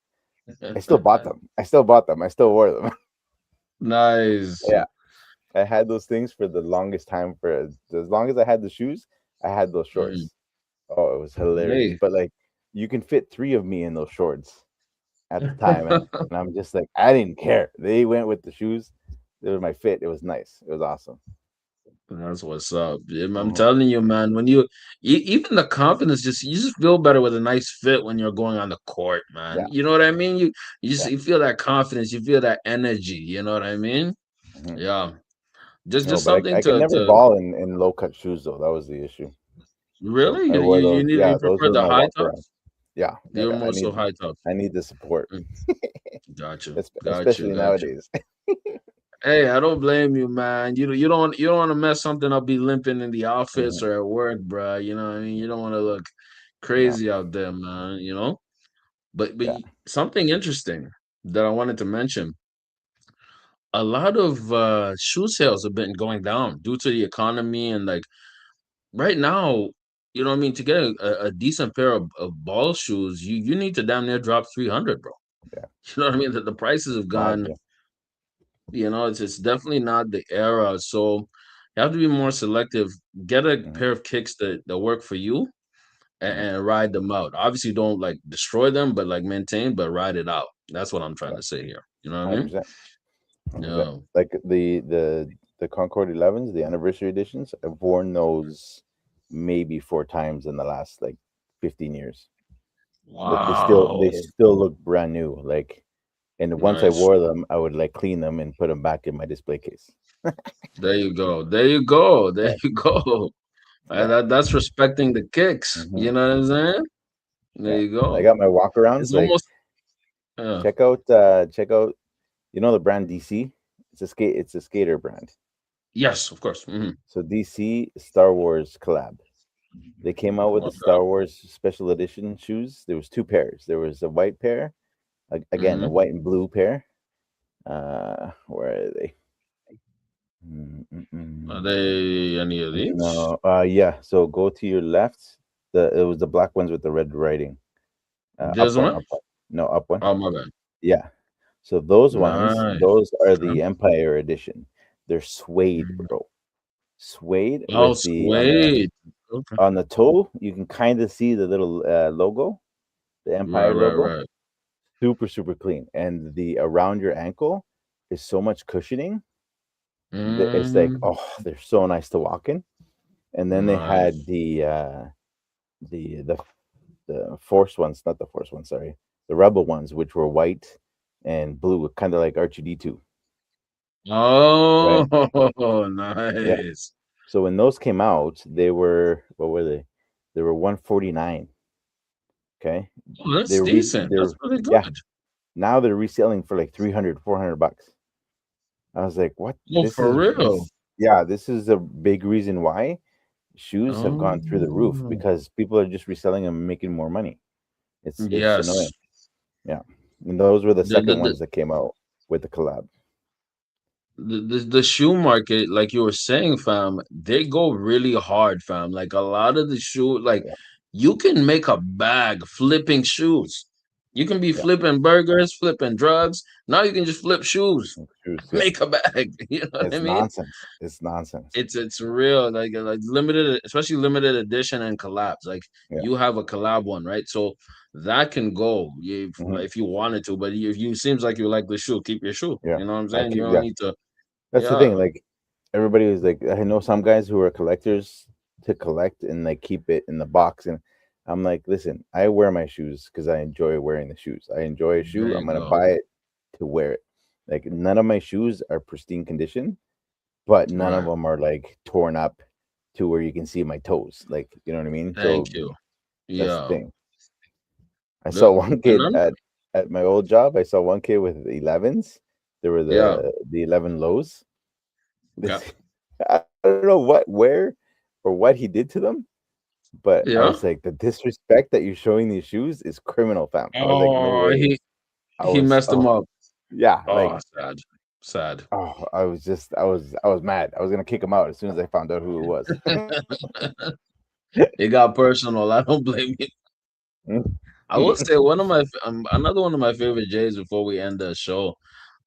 I still bought them. I still bought them. I still wore them. nice. Yeah. I had those things for the longest time. For as long as I had the shoes, I had those Mm. shorts. Oh, it was hilarious. Hey. But like, you can fit three of me in those shorts at the time, and I'm just like, I didn't care. They went with the shoes. It was my fit. It was nice. It was awesome. That's what's up. Yeah, I'm Mhm. telling you, man. When you even the confidence, just you just feel better with a nice fit when you're going on the court, man. Yeah, You know what I mean? You just yeah. you feel that confidence, you feel that energy. You know what I mean? Mhm. Yeah. Just No, just but something I could never to ball in low cut shoes though. That was the issue. So really I you wore you those. need Yeah, you those prefer were the my high walk around. tops? Yeah, You're more so high tops. I need the support, Mm, got you, got you, especially got you. nowadays. Hey, I don't blame you, man. You don't want to mess something up, be limping in the office Mhm. or at work, bruh. You know what I mean? You don't want to look No, crazy out there, man. You know. But yeah, something interesting that I wanted to mention: a lot of shoe sales have been going down due to the economy, and like right now, you know what I mean. To get a decent pair of ball shoes, you need to damn near drop 300, bro. yeah. You know what I mean? That the prices have Mad, gone. yeah. You know, it's definitely not the era. So you have to be more selective. Get a Mhm, pair of kicks that work for you mhm. and ride them out. Obviously, don't like destroy them, but like maintain, but ride it out. That's what I'm trying Yeah, to say here. You know what I mean? 100%, 100%. Yeah. Like the Concord 11s, the anniversary editions. I've worn those maybe four times in the last like 15 years. Like they Wow. still look brand new. Like, and once I Nice. wore them, I would like clean them and put them back in my display case. There you go. There you go. There Yeah, you go. yeah, That's respecting the kicks. hmm You know what I'm saying? There yeah. you I go. got my walkarounds. It's Like, almost yeah. check out. You know the brand DC. It's a skater brand. Yes, of course. Hmm. So DC Star Wars collab. They came out with the Okay. Star Wars special edition shoes. There was two pairs. There was a white pair, again a Hmm. white and blue pair. Where are they? Are Mm-mm-mm. they any of these? No, yeah. So go to your left. It was the black ones with the red writing. Up This one, one? up one. No, up one. Oh, my bad. Yeah. So those ones, Nice. those are Okay. the Empire edition. They're suede, Mhm. bro. Suede Oh, with the suede. Okay. on the toe. You can kind of see the little logo, the Right, Empire right, logo. right. Super clean, and the around your ankle is so much cushioning that it's like, Mm, oh, they're so nice to walk in. And then they had nice. the the the force ones, not the force ones, sorry, the rebel ones, which were white and blue, kind of like R2D2, Oh, right? Yeah. nice. So when those came out, they were, what were they? They were 149. Okay. Oh, that's decent. That's They're really yeah. good. Now they're reselling for like 300, $400. I was like, what? Oh, for real? Yeah, this is a big reason why shoes have Oh, gone through the roof because people are just reselling them and making more money. It's yes. annoying. Yeah. And those were the The the second the ones that came out with the collab. the shoe market, like you were saying, fam, they go really hard, fam. Like a lot of the shoe, like Yeah. you can make a bag flipping shoes. You can be Yeah. flipping burgers, flipping drugs. Now you can just flip shoes, Shoes, yeah. make a bag. You know what I It's mean? nonsense. It's nonsense. It's real, like limited, especially limited edition and collabs. Like Yeah. you have a collab one, right? So that can go Hmm. if you wanted to, but if you seems like you like the shoe, keep your shoe. Yeah. You know what I'm I saying? You keep. don't Yeah. need to. That's the Yeah, thing. Like everybody was like, I know some guys who are collectors to collect and like keep it in the box, and I'm like, listen, I wear my shoes because I enjoy wearing the shoes. I enjoy a there shoe. you I'm gonna go. buy it to wear it. Like none of my shoes are pristine condition, but none of Right. them are like torn up to where you can see my toes. Like you know what I mean? Thank So you. that's the Yeah. thing. I saw The one and kid at my old job. I saw one kid with 11s. There were yeah. the 11 lows. Okay. This I don't know where, or what he did to them, but I Yeah. was like, the disrespect that you're showing these shoes is criminal, fam. I was like, no Oh, way. I he was, messed him up. yeah, Oh, like, sad. Sad. I was just, I was mad. I was gonna kick him out as soon as I found out who it was. It got personal. I don't blame you. I will say one of my another one of my favorite J's before we end the show.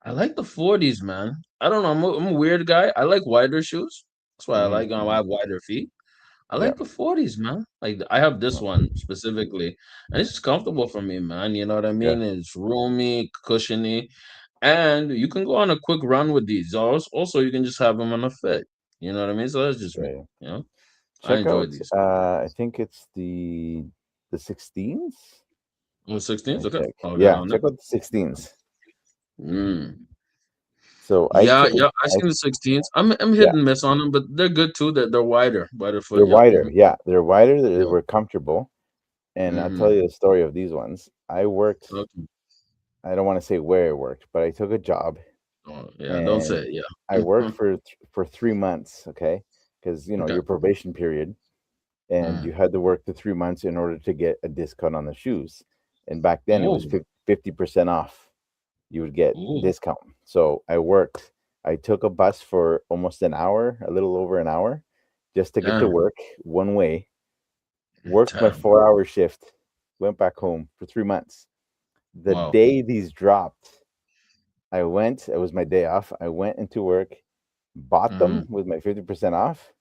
I like the 40s, man. I don't know. I'm a weird guy. I like wider shoes. That's why I Hmm. like them. I have wider feet. I Yeah. like the 40s, man. Like I have this one specifically, and it's just comfortable for me, man. You know what I Yeah. mean? It's roomy, cushiony, and you can go on a quick run with these. Also, you can just have them on a fit. You know what I mean? So that's just me. Yeah. You know, I Check enjoy out. these. I think it's the 16s. Oh, Let 16s. me Okay, check. I'll get Yeah, on it. check out the 16s. Mm. So I Yeah, took a, yeah. I seen the 16s. I'm hit yeah, and miss on them, but they're good too. That they're wider they're foot. Yep. wider. Yeah, they're wider. They Yep. were comfortable. And I'll tell Mm-hmm. you the story of these ones. I worked. Okay. I don't want to say where I worked, but I took a job Oh, yeah. Don't say and it. I Yeah. worked for 3 months. Okay, because Okay. your probation period, and you Mm. had to work the 3 months in order to get a discount on the shoes. And back then it was Oh. 50% off. You would get Oh. discount. So I worked. I took a bus for almost an hour, a little over an hour, just to get to Damn. work one way. Worked my Damn. 4 hour shift, went back home for 3 months. The Wow. day these dropped, I went, it was my day off. I went into work, bought Mm-hmm. them with my 50% off,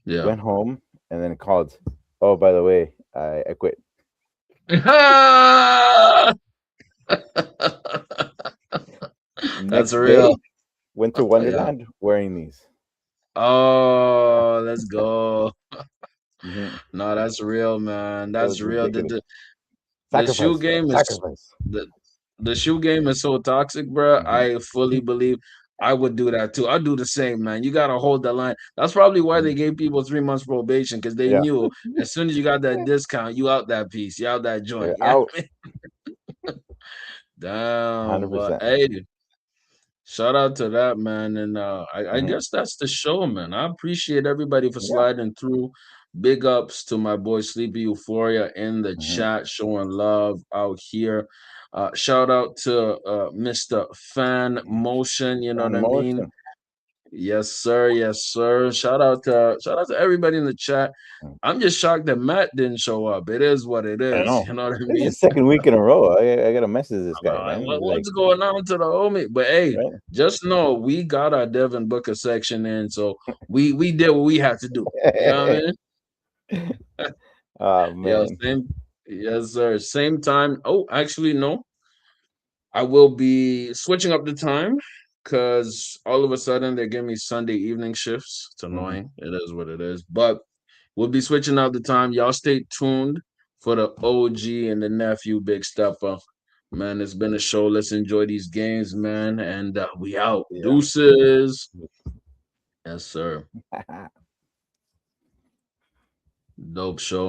Yeah. went home, and then called. Oh, by the way, I quit. That's Next real. day, went to Yeah. Wonderland wearing these. Oh, let's go. Hmm. No, that's real, man. It That's was real. ridiculous. The shoe Sacrifice, game is sacrifice. the the shoe game is so toxic, bro. Hmm. I fully believe I would do that too. I'd do the same, man. You gotta hold the line. That's probably why they gave people 3 months probation because they Yeah, knew as soon as you got that discount, you out that piece, you out that they're joint. Yeah, out damn. But 100%. hey, shout out to that, man. And I Hmm. guess that's the show, man. I appreciate everybody for Yeah. sliding through. Big ups to my boy Sleepy Euphoria in the Hmm. chat, showing love out here. Shout out to Mr. Fan Motion, you know what And I mean? motion. Yes, sir. Yes, sir. Shout out to everybody in the chat. I'm just shocked that Matt didn't show up. It is what it I is. know. You know what I This is the mean? second week in a row. I gotta message this guy, man. He's like, What's going on to the homie? But hey, right? just know we got our Devin Booker section in, so we did what we had to do. You know what I mean? Oh Yeah, man. same. Yes, sir. Same time. Oh, actually, no. I will be switching up the time because all of a sudden they give me Sunday evening shifts. It's Hmm. annoying. It is what it is. But we'll be switching out the time. Y'all stay tuned for the OG and the nephew Big Stepper. Man, it's been a show. Let's enjoy these games, man. And we out. Yeah. Deuces. Yes, sir. Dope show.